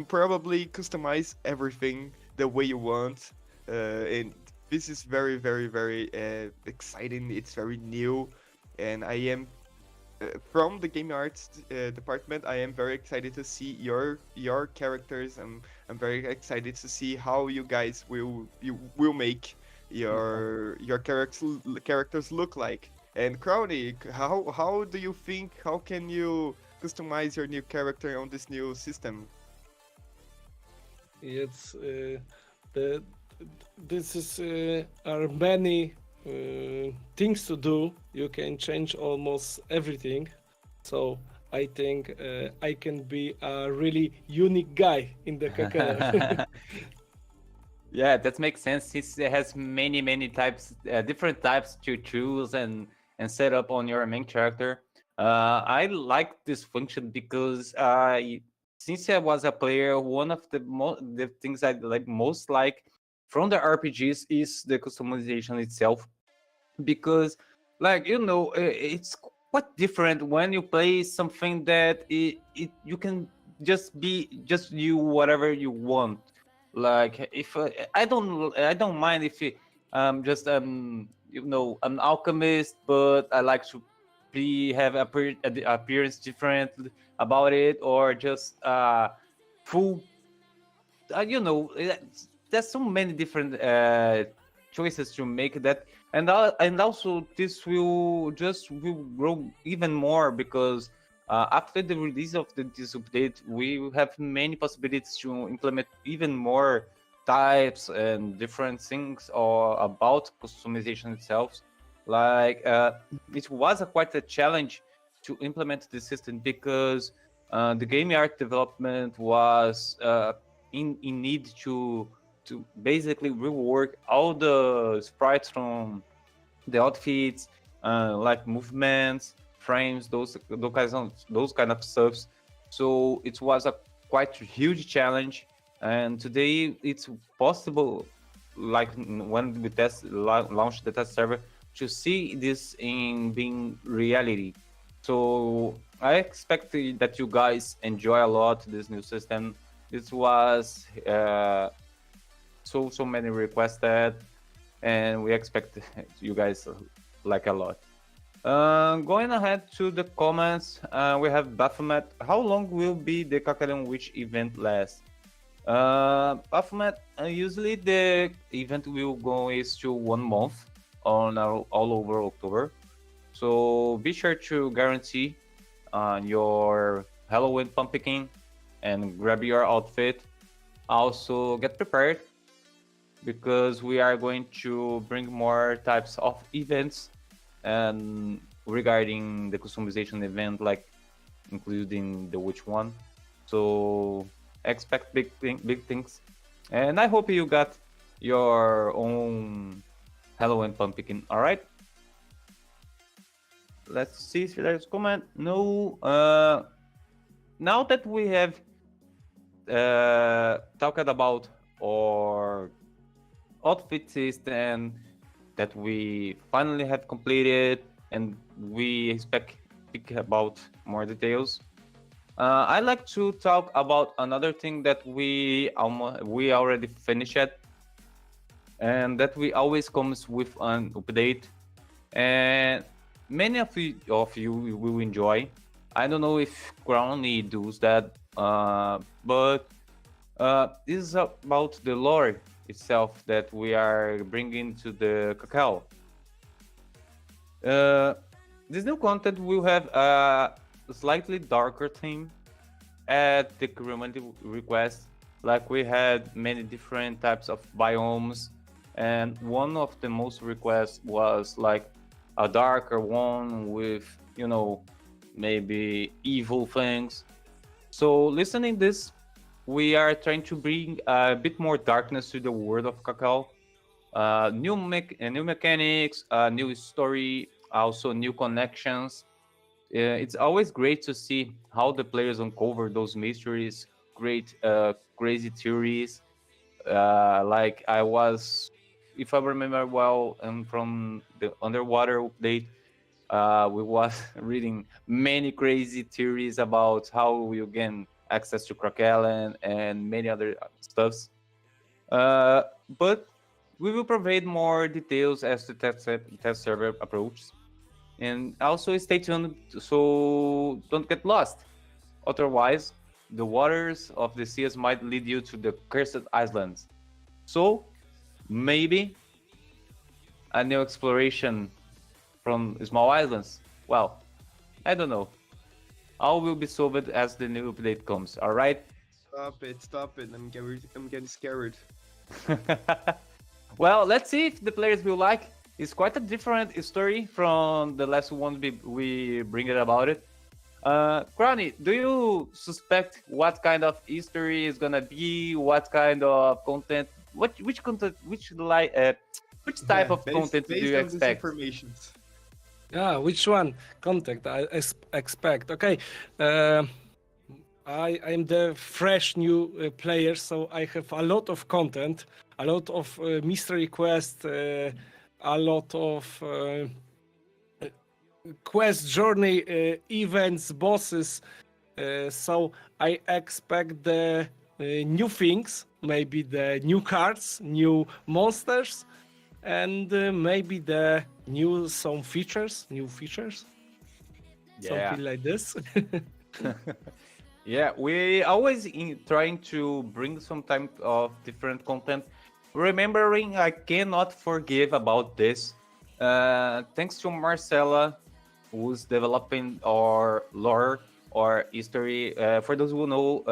probably customize everything the way you want, and this is very very very exciting. It's very new, and I am from the game arts department. I am very excited to see your characters. I'm very excited to see how you guys will make your characters look like. And Crowny, how do you think? How can you customize your new character on this new system? It's the this is are many things to do. You can change almost everything. So I think I can be a really unique guy in the Kakele. Yeah, that makes sense since it has many types, different types to choose and set up on your main character. I like this function because since I was a player, one of the things I like most like from the RPGs is the customization itself. Because, like it's quite different when you play something that you can just be just you whatever you want. Like if I don't mind if just an alchemist, but I like to be have the appearance different about it, or just full there's so many different choices to make that. And also this will grow even more because after the release of this update, we will have many possibilities to implement even more types and different things or about customization itself. Like it was quite a challenge to implement the system because the game art development was in need to basically rework all the sprites from the outfits, like movements, frames, those kind of stuffs. So it was a quite huge challenge, and today it's possible, like when we launch the test server, to see this in being reality. So I expect that you guys enjoy a lot this new system. This was so many requested, and we expect you guys like a lot. Going ahead to the comments, we have Baphomet. How long will be the Kakele Witch event last? Baphomet, usually the event will go is to 1 month on all over October. So be sure to guarantee your Halloween pumpkin and grab your outfit. Also get prepared because we are going to bring more types of events and regarding the customization event, like including the witch one. So expect big things, and I hope you got your own Halloween pumpkin. All right, let's see if there's comment. No, now that we have talked about our outfit system that we finally have completed, and we expect speak about more details. I'd like to talk about another thing that we already finished, and that we always comes with an update, and many of you will enjoy. I don't know if Crowny does that, but this is about the lore itself that we are bringing to the Kakao. Uh, this new content will have a slightly darker theme at the community request. Like we had many different types of biomes, and one of the most requests was like a darker one with maybe evil things. So listening this, we are trying to bring a bit more darkness to the world of Kakao. New mechanics, new story, also new connections. It's always great to see how the players uncover those mysteries, great crazy theories. Like I was, if I remember well, from the underwater update, we was reading many crazy theories about how you gain access to Kakele and many other stuffs. Uh, but we will provide more details as the test server approaches. And also stay tuned so don't get lost. Otherwise, the waters of the seas might lead you to the cursed islands. So maybe a new exploration from small islands. Well, I don't know. All will be solved as the new update comes. All right. Stop it. I'm getting scared. Well, let's see if the players will like. It's quite a different story from the last one we bring it about it. Crowny, do you suspect what kind of history is gonna be? What kind of content? Which content? Which type Yeah, of content do based you on this expect? information. Yeah, which one? Contact I expect. Okay. Uh, I am the fresh new player, so I have a lot of content, a lot of mystery quests, a lot of quest journey events, bosses. So I expect the new things, maybe the new cards, new monsters, and maybe the new new features, Yeah. something like this. Yeah, we always trying to bring some type of different content. Remembering, I cannot forgive about this. Thanks to Marcella, who's developing our lore or history. For those who know,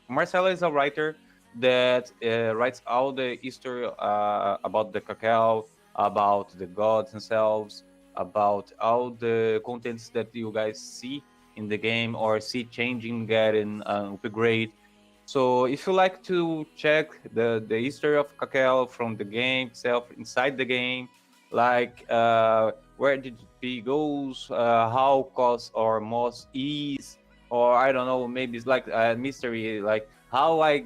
Marcella is a writer that writes all the history about the cacao, about the gods themselves, about all the contents that you guys see in the game or see changing, getting upgrade. So if you like to check the history of Kakele from the game itself, inside the game, like where did it goes, how cost or most is, or I don't know, maybe it's like a mystery, like how I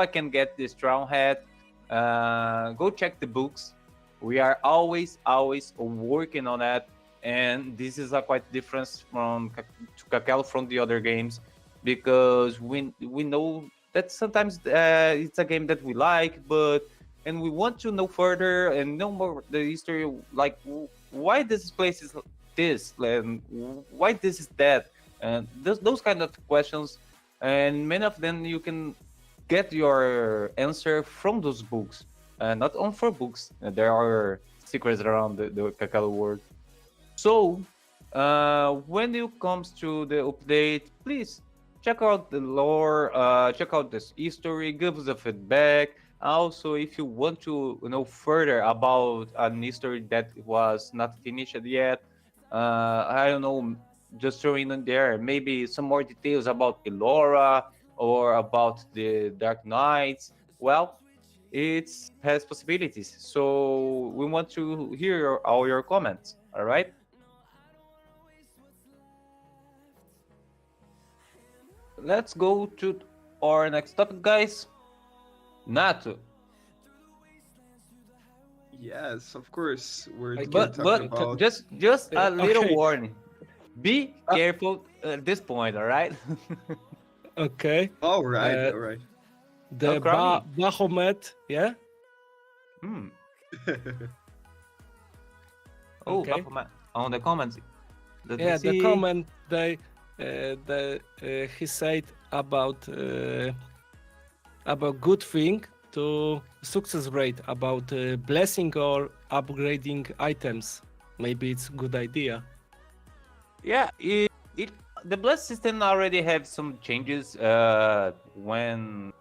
can get this crown hat. Go check the books. We are always working on that, and this is a quite difference from Kakele from the other games, because we know that sometimes it's a game that we like, but and we want to know further and know more the history, like why this place is this and why this is that, and those kind of questions, and many of them you can get your answer from those books, not only for books. There are secrets around the Kakele world. So, when it comes to the update, please check out the lore, check out this history, give us a feedback. Also, if you want to know further about an history that was not finished yet, I don't know, just throwing in there maybe some more details about Elora or about the Dark Knights. Well, it has possibilities. So we want to hear all your comments. All right. Let's go to our next topic, guys. Nato. Yes, of course. We're I gonna can- talk But about. just a little Okay. warning. Be careful at this point, all right? Okay. All right, Uh, all right. The Crowny. Bahomet, yeah. Hmm. Oh, Okay. on the comments. Let me Yeah, the see. comment he said about good thing to success rate, about blessing or upgrading items. Maybe it's good idea. Yeah, it the blast system already have some changes when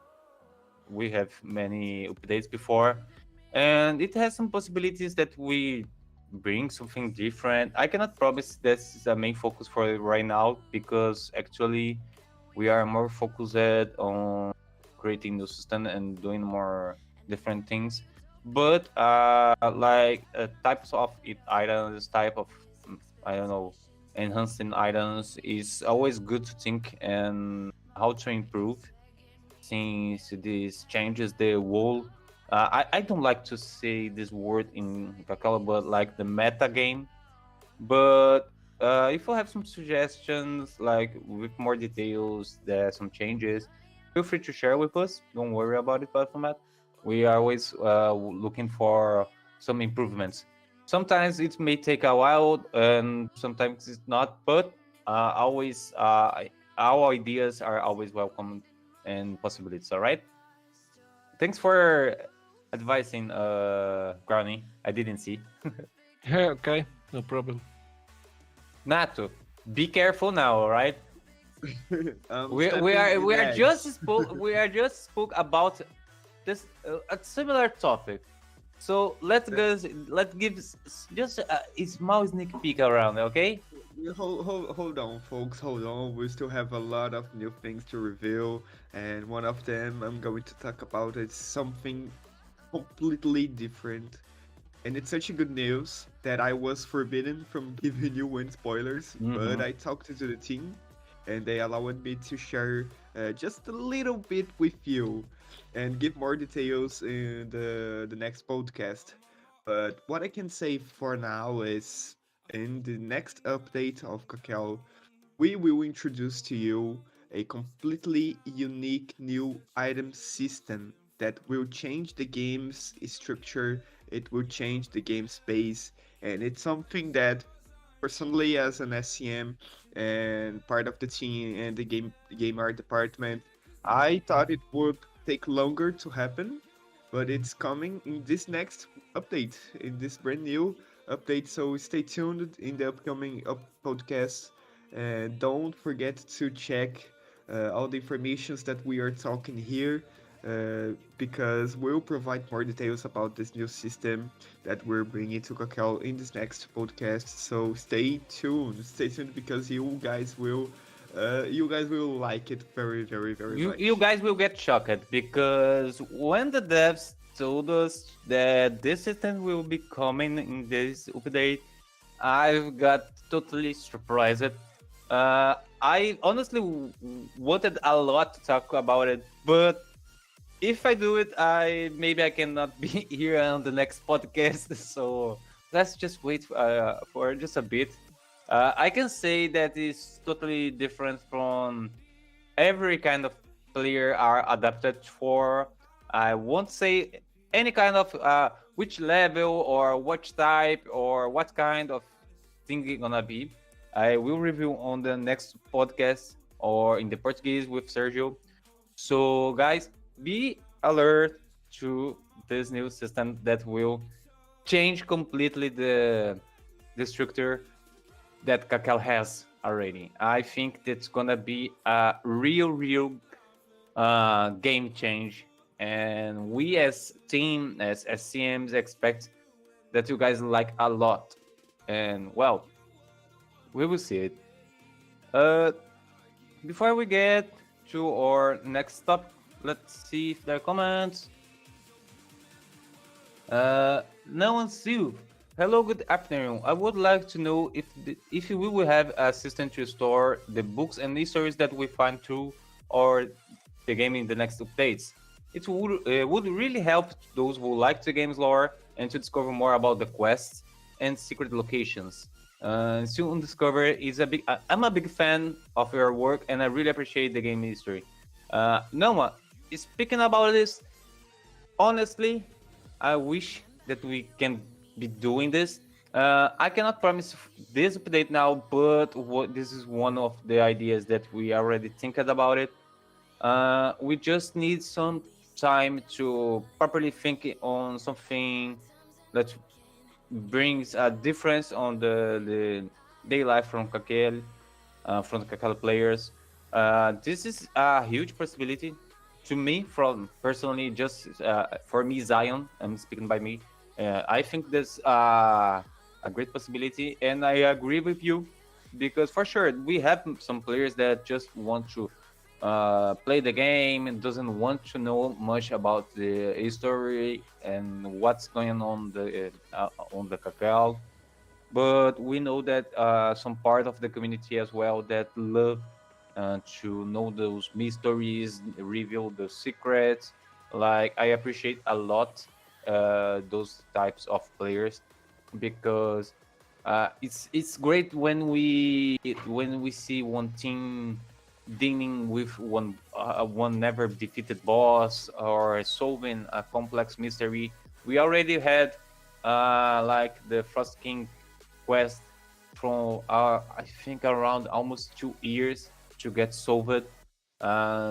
we have many updates before, and it has some possibilities that we bring something different. I cannot promise this is the main focus for it right now, because actually we are more focused on creating new system and doing more different things. But like types of items, type of I don't know, enhancing items is always good to think and how to improve, since this changes the whole. I don't like to say this word in Kakele, but like the meta game. But if you have some suggestions, like with more details, there some changes, feel free to share with us. Don't worry about it, Baphomet. We are always looking for some improvements. Sometimes it may take a while, and sometimes it's not. But always, our ideas are always welcome and possibilities. All right. Thanks for advising, Crowny. I didn't see. Yeah, okay, no problem. Nato, be careful now, all right? We we stepping are in we are just eggs. spoke about this a similar topic. So let's give just a small sneak peek around, okay? Hold on, folks. Hold on. We still have a lot of new things to reveal, and one of them I'm going to talk about is something completely different. And it's such a good news that I was forbidden from giving you any spoilers, but Mm-hmm. I talked to the team and they allowed me to share just a little bit with you and give more details in the next podcast. But what I can say for now is in the next update of Kakao, we will introduce to you a completely unique new item system that will change the game's structure, it will change the game space, and it's something that personally as an SCM and part of the team and the game art department, I thought it would take longer to happen, but it's coming in this next update, in this brand new update. So stay tuned in the upcoming podcasts, and don't forget to check all the informations that we are talking here. Because we'll provide more details about this new system that we're bringing to Kakao in this next podcast. So stay tuned. Stay tuned because you guys will like it very, very, very You much. guys will get shocked because when the devs told us that this system will be coming in this update, I've got totally surprised. I honestly wanted a lot to talk about it, but if I do it, I cannot be here on the next podcast. So let's just wait for just a bit. I can say that it's totally different from every kind of player are adapted for. I won't say any kind of which level or what type or what kind of thing it gonna be. I will review on the next podcast or in the Portuguese with Sergio. So guys, be alert to this new system that will change completely the structure that Kakao has already. I think that's gonna be a real game change, and we as team as SCMs expect that you guys like a lot. And well, we will see it. Uh, Before we get to our next stop, let's see if there are comments. No one see. Hello, good afternoon. I would like to know if we will have a system to store the books and histories that we find through or the game in the next updates. It would really help those who like the game's lore and to discover more about the quests and secret locations. Soon Discover is a big. I'm a big fan of your work, and I really appreciate the game history. Noma, speaking about this, honestly, I wish that we can be doing this. I cannot promise this update now, but this is one of the ideas that we already thinking about it. We just need some time to properly think on something that brings a difference on the day life from Kakele players. This is a huge possibility to me, from personally, just for me, Zion. I'm speaking by me. I think there's a great possibility, and I agree with you because for sure we have some players that just want to play the game and doesn't want to know much about the history and what's going on the Kakao. But we know that some part of the community as well that love to know those mysteries, reveal the secrets. Like I appreciate a lot those types of players because it's great when we see one team dealing with one never defeated boss or solving a complex mystery. We already had like the Frost King quest from I think around almost 2 years to get solved.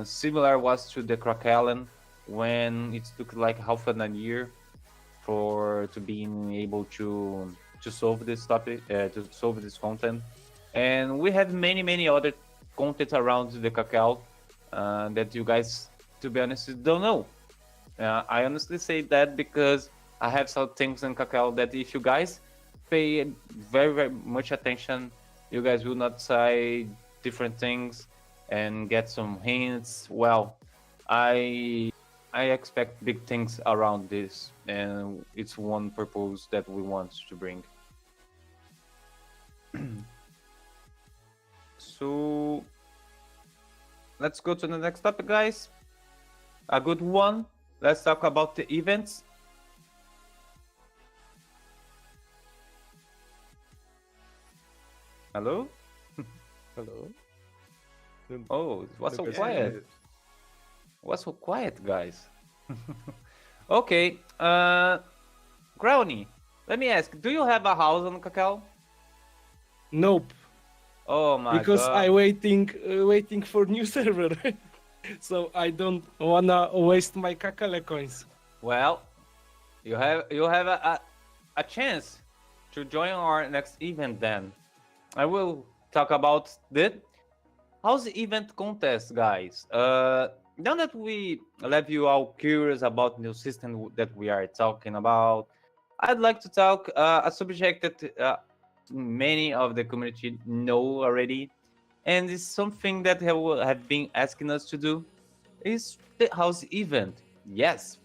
Similar was to the Kakele when it took like half an a year for to being able to solve this topic to solve this content. And we have many other content around the Kakele that you guys, to be honest, don't know. I honestly say that because I have some things in Kakele that if you guys pay very, very much attention, you guys will not say different things and get some hints. Well, I I expect big things around this, and it's one purpose that we want to bring. So let's go to the next topic, guys. A good one. Let's talk about the events. Hello? Hello. Oh, what's so Lucas, quiet? What's so quiet, guys? Okay, Crowny, let me ask, do you have a house on Kakao? Nope, Oh my because I god. waiting for new server, so I don't wanna waste my Kakele coins. Well, you have a chance to join our next event then. I will talk about the how's the event contest, guys. Now that we left you all curious about new system that we are talking about, I'd like to talk a subject that many of the community know already, and it's something that have been asking us to do is the house event. Yes,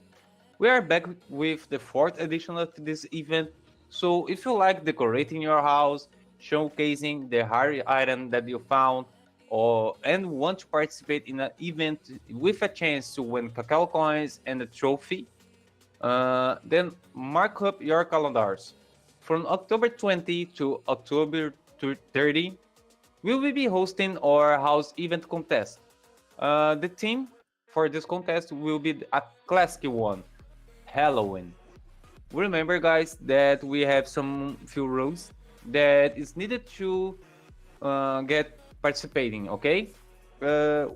we are back with the fourth edition of this event. So if you like decorating your house, showcasing the rare item that you found, or and want to participate in an event with a chance to win cacao coins and a trophy, then mark up your calendars. From October 20 to October 30, we will be hosting our house event contest. The theme for this contest will be a classic one, Halloween. Remember, guys, that we have some few rules that is needed to get participating. Okay, uh,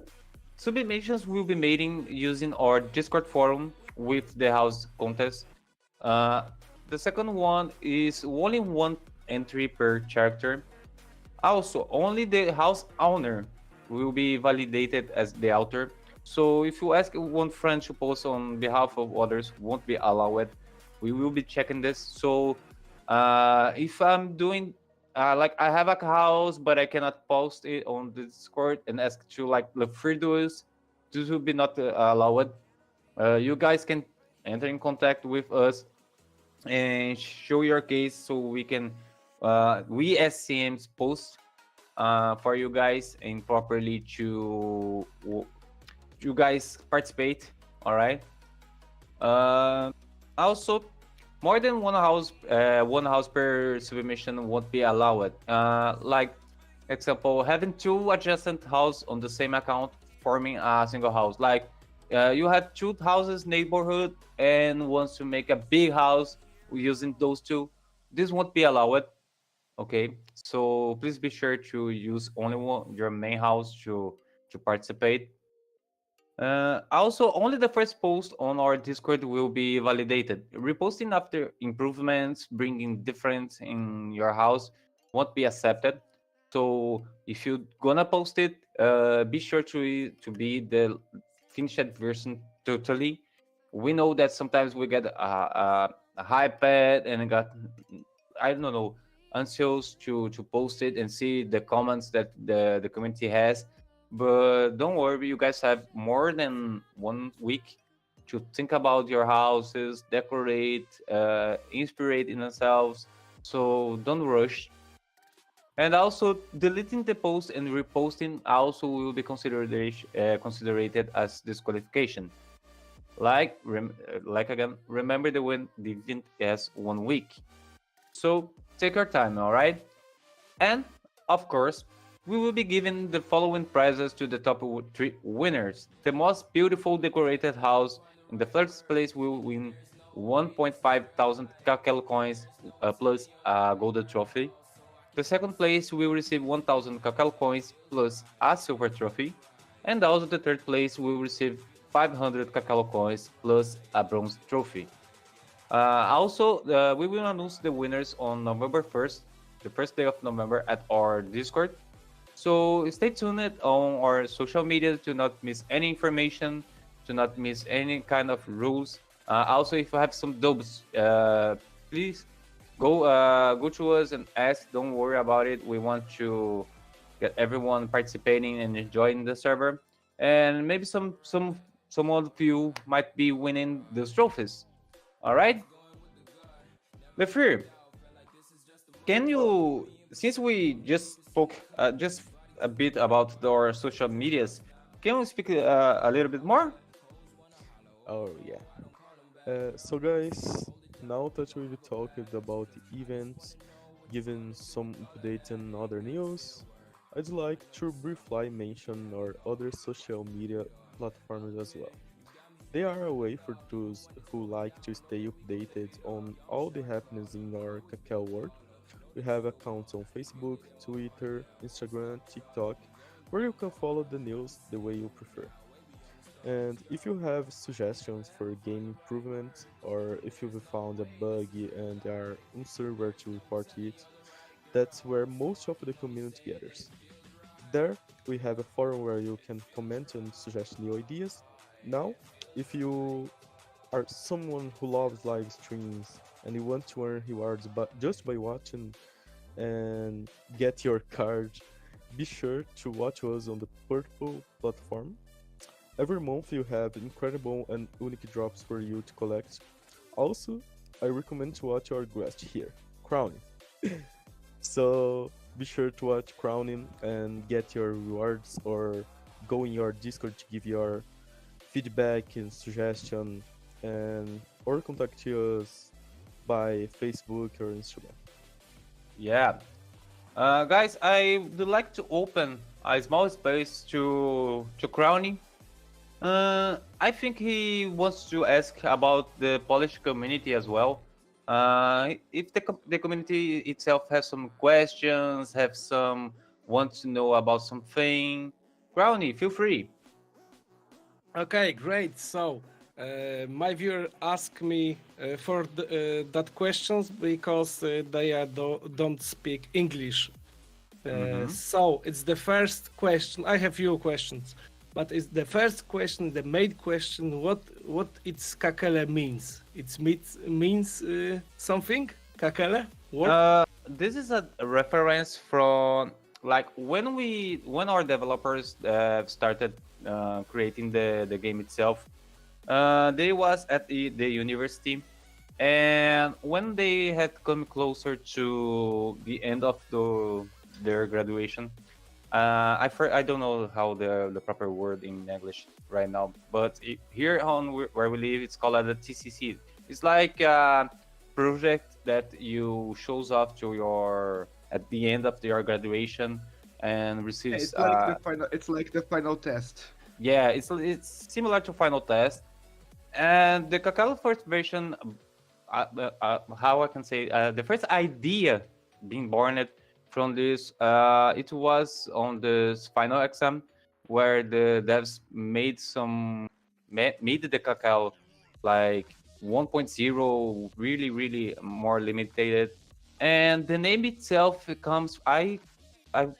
submissions will be made in using our Discord forum with the house contest. Uh, the second one is only one entry per character. Also, only the house owner will be validated as the author. So if you ask one friend to post on behalf of others, won't be allowed. We will be checking this. So if I'm doing like I have a house, but I cannot post it on the Discord and ask to like the free duels, this will be not allowed. You guys can enter in contact with us and show your case so we can we as CMs post for you guys and properly to you guys participate. All right. Uh, Also, more than one house per submission won't be allowed. Like example, having two adjacent houses on the same account forming a single house. Like you have two houses neighborhood and wants to make a big house using those two. This won't be allowed. Okay, so please be sure to use only one your main house to participate. Also, only the first post on our Discord will be validated. Reposting after improvements, bringing difference in your house won't be accepted. So if you're gonna post it, be sure to be the finished version totally. We know that sometimes we get a high pad and got I don't know anxious to post it and see the comments that the community has, but don't worry, you guys have more than 1 week to think about your houses, decorate, inspirate in yourselves. So don't rush. And also, deleting the post and reposting also will be considered as disqualification. Like again, remember that when the event has 1 week. So take your time, all right? And of course, we will be giving the following prizes to the top three winners. The most beautiful decorated house in the first place will win 1.5 thousand Kakele coins plus a golden trophy. The second place will receive 1,000 Kakele coins plus a silver trophy. And also the third place will receive 500 Kakele coins plus a bronze trophy. Also, we will announce the winners on November 1st, the first day of November, at our Discord. So stay tuned on our social media to not miss any information, to not miss any kind of rules. Also, if you have some doubts, please go to us and ask. Don't worry about it. We want to get everyone participating and enjoying the server, and maybe some of you might be winning those trophies. All right, Lefir, can you, since we just spoke just a bit about our social medias, can you speak a little bit more? Oh yeah. So guys, now that we've talked about the events, given some updates and other news, I'd like to briefly mention our other social media platforms as well. They are a way for those who like to stay updated on all the happenings in our Cacao world. We have accounts on Facebook, Twitter, Instagram, TikTok, where you can follow the news the way you prefer. And if you have suggestions for game improvement, or if you've found a bug and are unsure where to report it, that's where most of the community gathers. There, we have a forum where you can comment and suggest new ideas. Now, if you are someone who loves live streams and you want to earn rewards but just by watching and get your card, be sure to watch us on the Purple platform. Every month you have incredible and unique drops for you to collect. Also, I recommend to watch our guest here, Crowny. So be sure to watch Crowny and get your rewards, or go in your Discord to give your feedback and suggestion, and or contact us by Facebook or Instagram. Yeah. Guys, I would like to open a small space to Crowny. I think he wants to ask about the Polish community as well. If the community itself has some questions, have some wants to know about something, Crowny, feel free. Okay, great. So, my viewer asked me for that questions because they don't speak English. So it's the first question. I have few questions, but it's the first question, the main question. What it's Kakele means? It means something. Kakele. What? This is a reference from like when our developers started creating the game itself. They was at the university, and when they had come closer to the end of their graduation, I don't know how the proper word in English right now, but here on where we live, it's called a TCC. It's like a project that you shows off to your at the end of your graduation and receives. It's like the final. It's like the final test. Yeah, it's similar to Final Test, and the Kakao first version. How I can say the first idea being born from this, it was on this final exam where the devs made the Kakao like 1.0 really more limited, and the name itself comes. I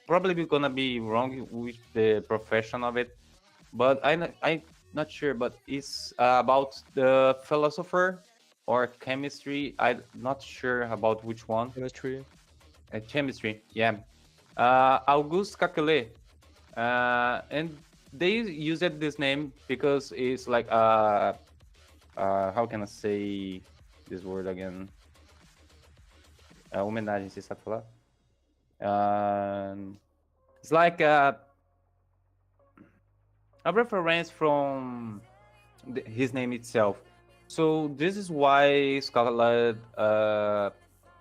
probably gonna be wrong with the profession of it, but I'm not sure. But it's about the philosopher or chemistry. I'm not sure about which one. Chemistry. Chemistry, yeah. Auguste Kakele, and they used this name because it's like how can I say this word again? Homenagem, você sabe falar? It's like a reference from his name itself. So this is why it's called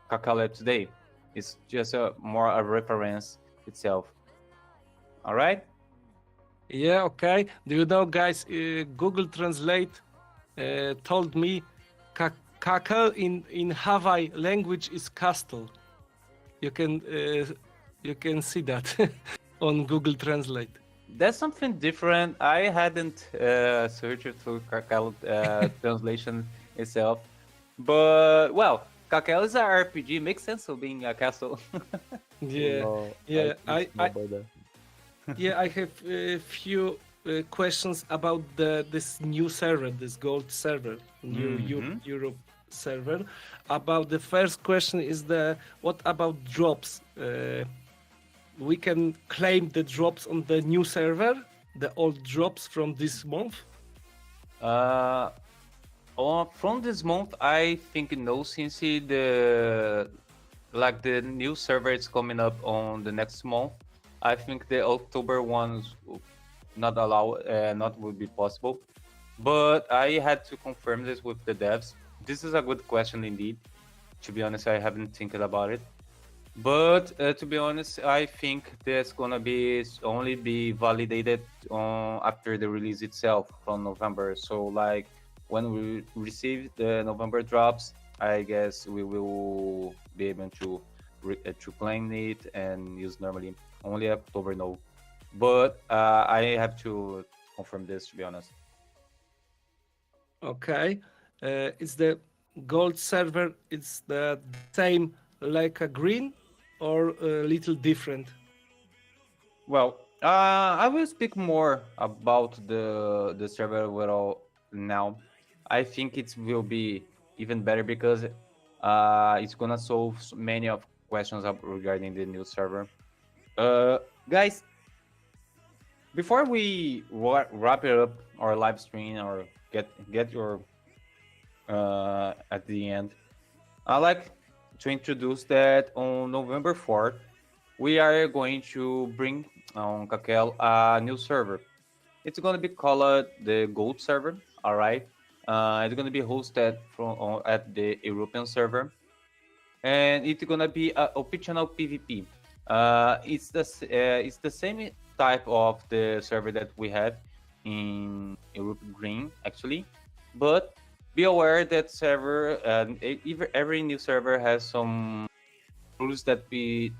Kakele today. It's just more a reference itself. All right? Yeah. Okay. Do you know, guys? Google Translate told me Kakel in Hawaii language is castle. You can see that on Google Translate. That's something different. I hadn't searched through Kakao translation itself. But, well, Kakao is an RPG. Makes sense of being a castle. Yeah. No, Yeah, I I- about that. Yeah, I have a few questions about this new server, this gold server, new Hmm. Europe server. About the first question is the what about drops? We can claim the drops on the new server, the old drops from this month. Uh, from this month, I think no, since the new server is coming up on the next month. I think the October ones not allow, not would be possible. But I had to confirm this with the devs. This is a good question indeed. To be honest, I haven't thinking about it. But to be honest, I think that's gonna be only be validated after the release itself from November. So like when we receive the November drops, I guess we will be able to claim it and use normally. Only October no, but I have to confirm this to be honest. Okay, is the gold server it's the same like a green or a little different? Well, I will speak more about the server overall now. I think it will be even better because it's gonna solve many of questions regarding the new server. Guys, before we wrap it up our live stream or get your at the end, I like to introduce that on November 4th we are going to bring on Kakel a new server. It's gonna be called the Gold server. All right. It's gonna be hosted from at the European server, and it's gonna be a optional PvP. It's the same type of the server that we have in Europe Green actually, but be aware that server every new server has some rules that we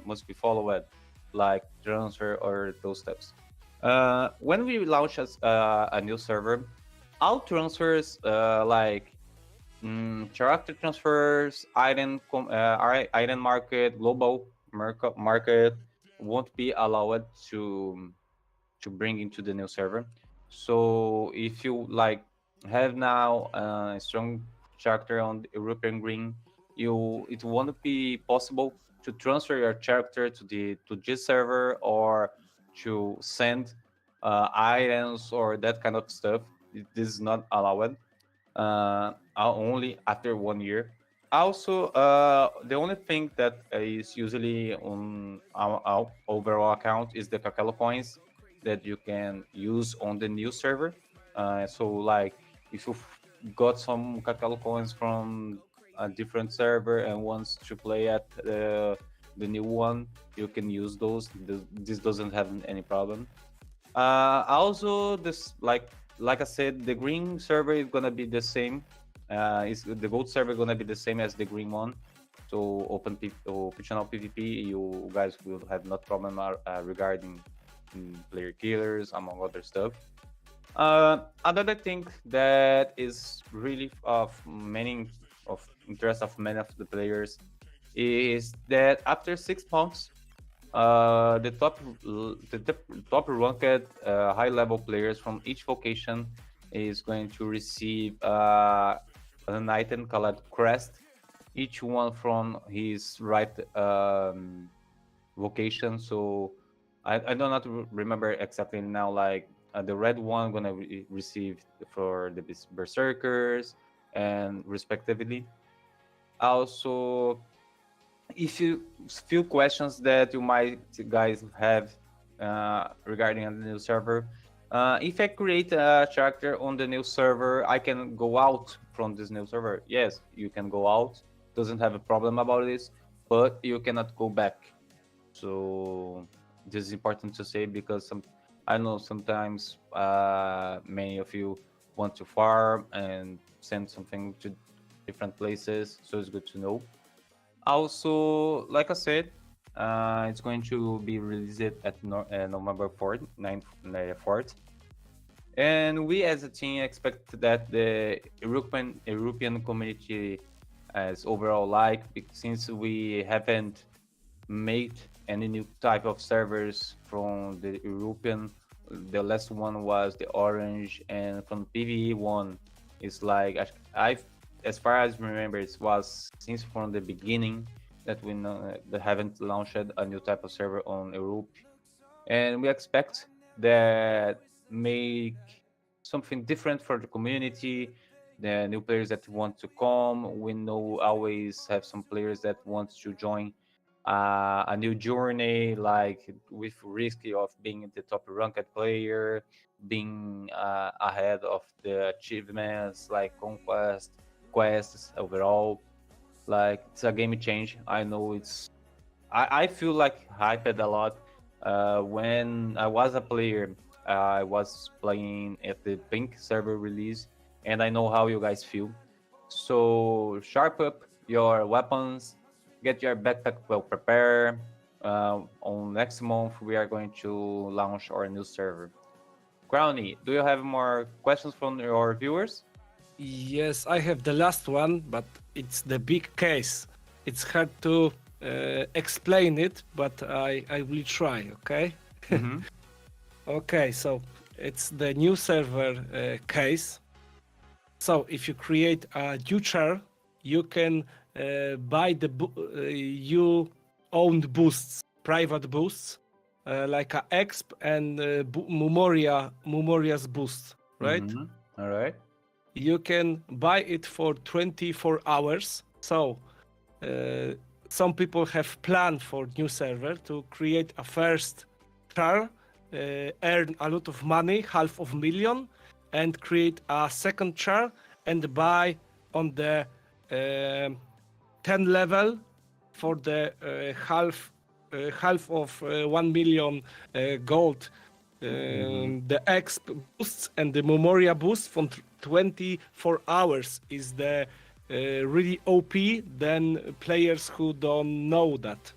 must be followed, like transfer or those steps. When we launch a new server, all transfers character transfers, item market, global market won't be allowed to bring into the new server. So if you like have now a strong character on the European Green, it won't be possible to transfer your character to this server or to send items or that kind of stuff. This is not allowed. Only after 1 year. Also, the only thing that is usually on our overall account is the Kakele coins that you can use on the new server. So, like, if you got some Kakele coins from a different server and wants to play at the new one, you can use those. This doesn't have any problem. Also, this like I said, the green server is gonna be the same. Is the gold server gonna be the same as the green one? So optional PvP, you guys will have no problem regarding player killers among other stuff. Another thing that is really of many of interest of many of the players is that after 6 months the top ranked high level players from each vocation is going to receive an item called crest, each one from his right vocation. So I do not remember exactly now, like the red one gonna receive for the berserkers and respectively. Also, if you few questions that you might guys have regarding the new server, if I create a character on the new server, I can go out from this new server. Yes, you can go out, doesn't have a problem about this, but you cannot go back. So this is important to say because I know sometimes many of you want to farm and send something to different places, so it's good to know. Also, like I said, it's going to be released at November 4th, 9th, 4th. And we as a team expect that the European community as overall since we haven't made any new type of servers from the European. The last one was the Orange, and from PVE one, it's like as far as I remember, it was since from the beginning that we know they haven't launched a new type of server on Europe, and we expect that make something different for the community, the new players that want to come. We know always have some players that want to join a new journey, like with risk of being the top ranked player, being ahead of the achievements like conquest quests overall. Like it's a game change. I know I feel like hyped a lot. When I was a player, I was playing at the Pink server release, and I know how you guys feel. So sharp up your weapons, get your backpack well prepared. On next month, we are going to launch our new server. Crowny, do you have more questions from your viewers? Yes, I have the last one, but it's the big case. It's hard to explain it, but I will try, okay? Mm-hmm. Okay, so it's the new server case. So if you create a new chair, you can buy you owned boosts, private boosts, like a exp and Memoria's boost, right? Mm-hmm. All right. You can buy it for 24 hours. So some people have planned for new server to create a first char, earn a lot of money, $500,000, and create a second char and buy on the 10 level for the half of 1 million gold. The exp boosts and the Memoria boost from 24 hours is the really OP than players who don't know that.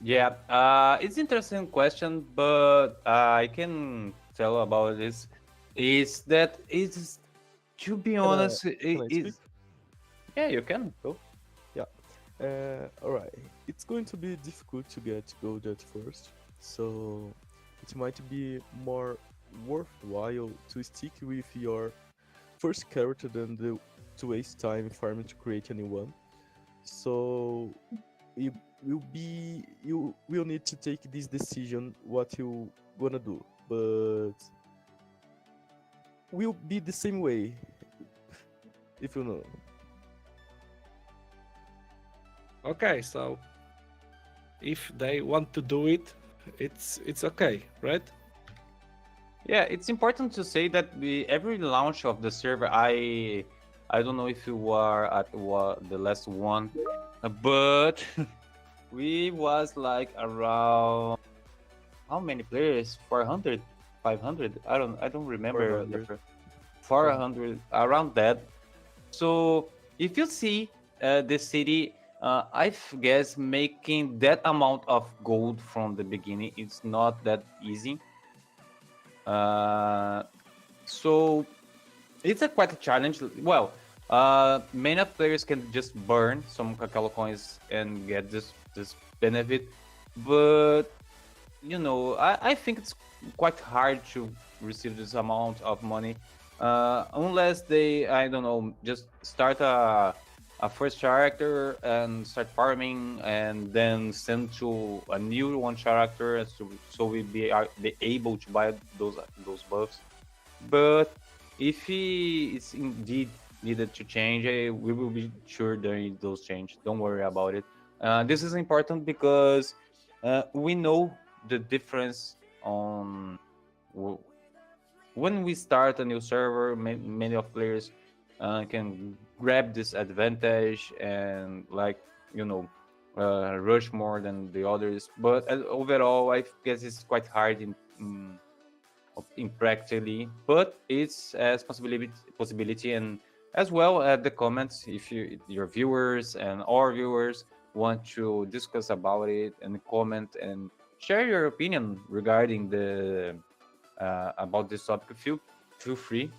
Yeah, it's interesting question, but I can tell about this. Is that it's to be honest, Can it I speak? is. Yeah, you can go. Yeah. Alright. It's going to be difficult to get gold at first, so it might be more worthwhile to stick with your first character than to waste time farming to create a new one. So you will need to take this decision what you gonna do, but will be the same way if you know. Okay, so if they want to do it, it's okay, right? Yeah, it's important to say that every launch of the server, I don't know if you were at the last one, but we was like around how many players? 400, 500? I don't remember 400. 400 around that. So if you see the city, I guess making that amount of gold from the beginning, it's not that easy. Uh, so it's a quite a challenge. Well, many of players can just burn some Kakele coins and get this benefit, but you know, I think it's quite hard to receive this amount of money unless they, I don't know, just start a first character and start farming and then send to a new one character so we be able to buy those buffs. But if it's indeed needed to change, we will be sure there those change. Don't worry about it. This is important because we know the difference on when we start a new server. Many of players can grab this advantage and like you know rush more than the others. But overall, I guess it's quite hard in practically, but it's as possibility. And as well at the comments, if your viewers and our viewers want to discuss about it and comment and share your opinion regarding the about this topic, feel free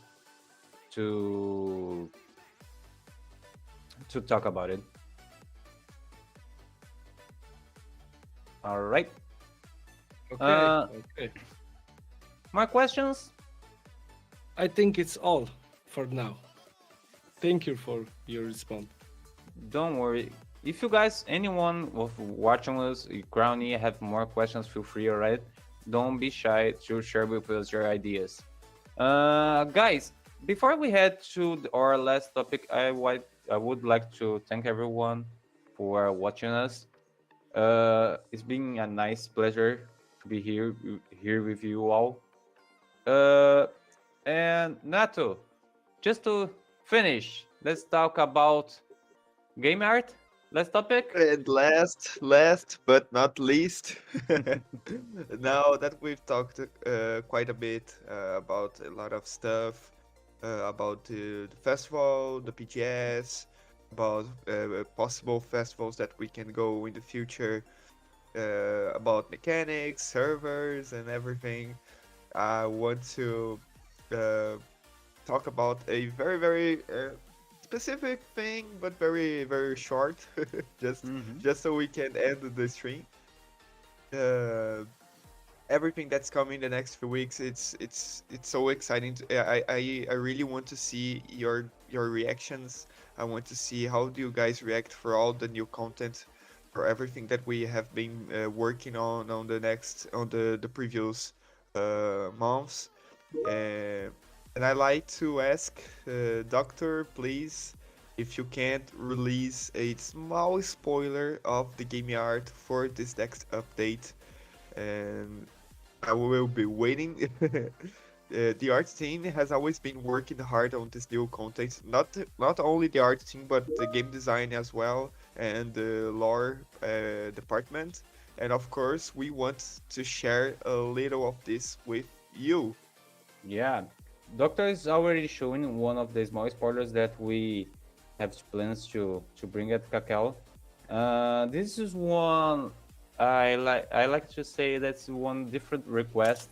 to talk about it. All right. Okay. Uh, Okay. more questions? I think it's all for now. Thank you for your response. Don't worry. If you guys, anyone of watching us, Crowny, have more questions, feel free, alright? Don't be shy to share with us your ideas. Guys, before we head to our last topic, I would like to thank everyone for watching us. It's been a nice pleasure to be here with you all. Uh, and Nato, just to finish, let's talk about game art. Last topic. And last but not least, now that we've talked quite a bit about a lot of stuff, about the festival, the PGS, about possible festivals that we can go in the future, about mechanics, servers, and everything, I want to uh, talk about a very specific thing, but very short, just Mm-hmm. just so we can end the stream. Uh, Everything that's coming the next few weeks, it's so exciting. I really want to see your reactions. I want to see how do you guys react for all the new content, for everything that we have been working on the previous months. Uh, and I like to ask, Doctor, please, if you can't release a small spoiler of the game art for this next update, and I will be waiting. The art team has always been working hard on this new content. Not only the art team, but the game design as well, and the lore department. And of course, we want to share a little of this with you. Yeah, Doctor is already showing one of the small spoilers that we have plans to bring at Kakele. This is one I like to say that's one different request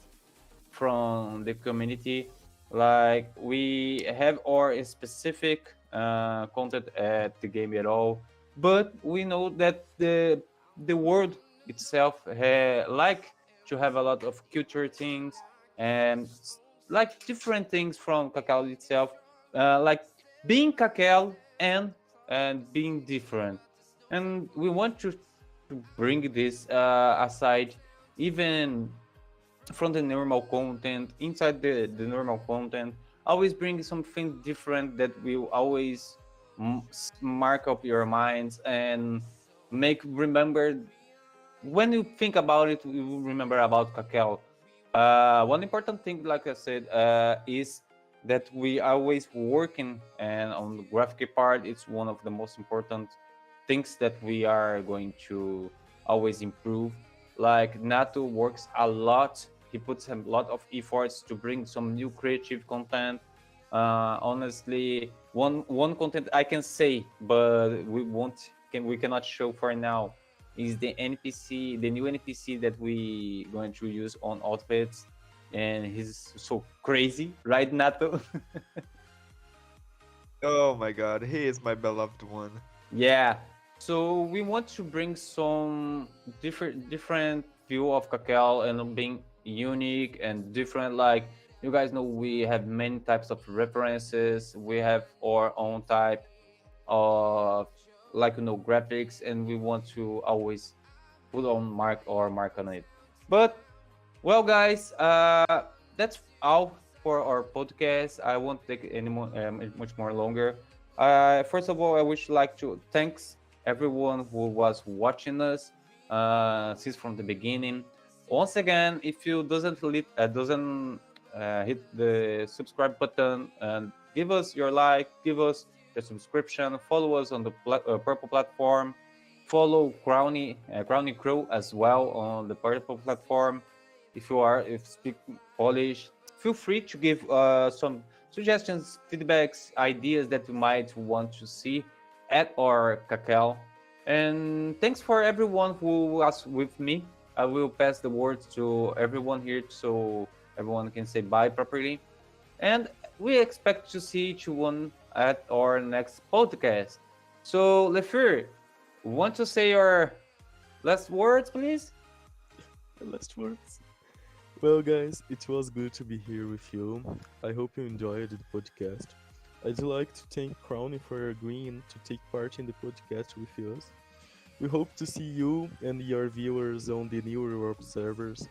from the community. Like we have our specific content at the game at all, but we know that the world itself like to have a lot of culture things and like different things from Cacao itself, like being Cacao and being different, and we want to bring this aside even from the normal content inside the normal content, always bring something different that will always mark up your minds and make remember when you think about it, you will remember about Kakel. One important thing, like I said, is that we are always working, and on the graphic part, it's one of the most important things that we are going to always improve. Like Nato works a lot; he puts a lot of efforts to bring some new creative content. Honestly, one content I can say, but we cannot show for now is the NPC, the new NPC that we going to use on outfits, and he's so crazy, right, Nato? Oh my god, he is my beloved one. Yeah. So we want to bring some different view of Kakel and being unique and different. Like you guys know, we have many types of references. We have our own type of graphics, and we want to always put on mark on it. But well, guys, that's all for our podcast. I won't take any more much more longer. First of all, I wish like to thanks everyone who was watching us since from the beginning. Once again, if you doesn't hit the subscribe button and give us your like, give us your subscription, follow us on the purple platform, follow Crowny Crow as well on the purple platform. If speak Polish, feel free to give some suggestions, feedbacks, ideas that you might want to see at our Kakel. And thanks for everyone who was with me. I will pass the word to everyone here so everyone can say bye properly. And we expect to see each one at our next podcast. So, Lefur, want to say your last words, please? Last words. Well, guys, it was good to be here with you. I hope you enjoyed the podcast. I'd like to thank Crowny for agreeing to take part in the podcast with us. We hope to see you and your viewers on the New Europe servers,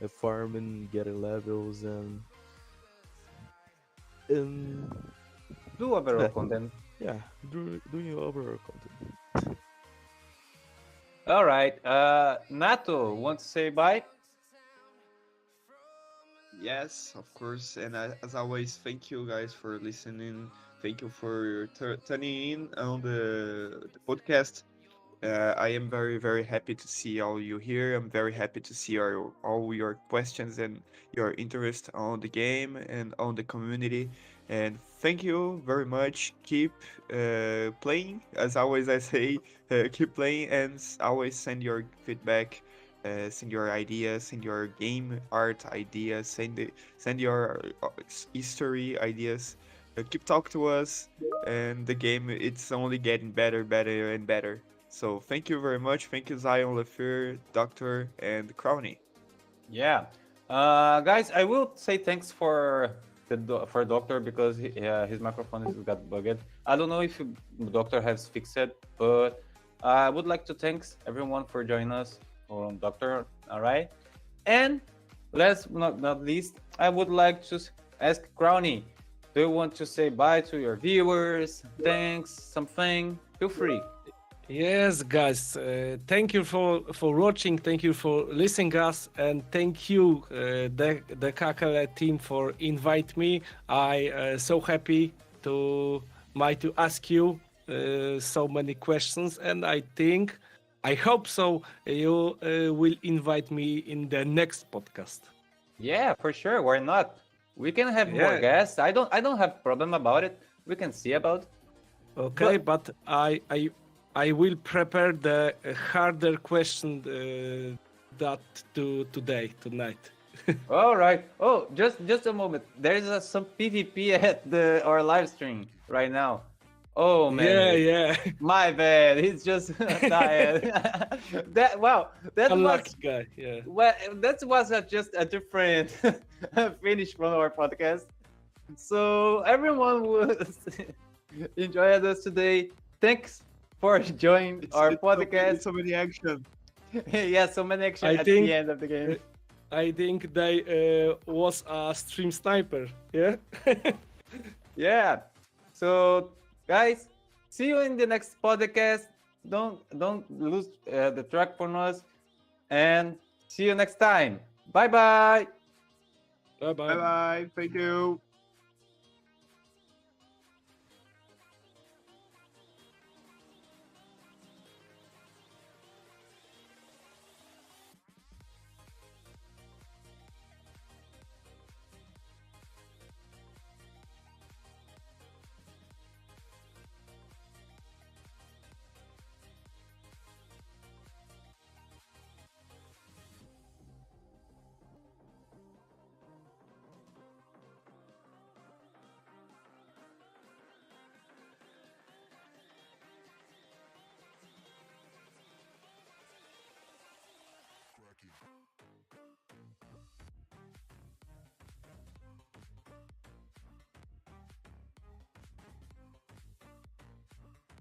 farming, getting levels, and Do overall uh, content. yeah, doing overall content. All right. Nato, want to say bye? Yes, of course. And as always, thank you guys for listening. Thank you for tuning in on the podcast. I am very, very happy to see all you here. I'm very happy to see all your questions and your interest on the game and on the community. And thank you very much. Keep playing. As always, I say, keep playing and always send your feedback. Send your ideas, send your game art ideas, send your history ideas. Keep talk to us, and the game it's only getting better, better, and better. So thank you very much. Thank you, Zion, Lefeur, Doctor, and Crowny. Yeah. Guys, I will say thanks for for Doctor because his microphone has got bugged. I don't know if Doctor has fixed it, but I would like to thanks everyone for joining us on Doctor. All right. And last but not least, I would like to ask Crowny, do you want to say bye to your viewers? Thanks, something? Feel free. Yes, guys. Thank you for watching. Thank you for listening us, and thank you the Kakele team for invite me. I so happy to ask you so many questions, and I hope so. You will invite me in the next podcast. Yeah, for sure. Why not? We can have more Yeah. guests. I don't have problem about it. We can see about. Okay, but I will prepare the harder question that to tonight. All right. Oh, just a moment. There's some PvP at our live stream right now. Oh man, Yeah. my bad. He's just tired. That Unlucky was guy. Yeah. well, that was just a different finish from our podcast. So everyone was enjoyed us today. Thanks for joining our podcast. So many action. Yeah, so many action I at think- the end of the game. I think they was a stream sniper. Yeah. Yeah. So, guys, see you in the next podcast. Don't lose the track from us, and see you next time. Bye bye. Bye Bye bye. Thank you.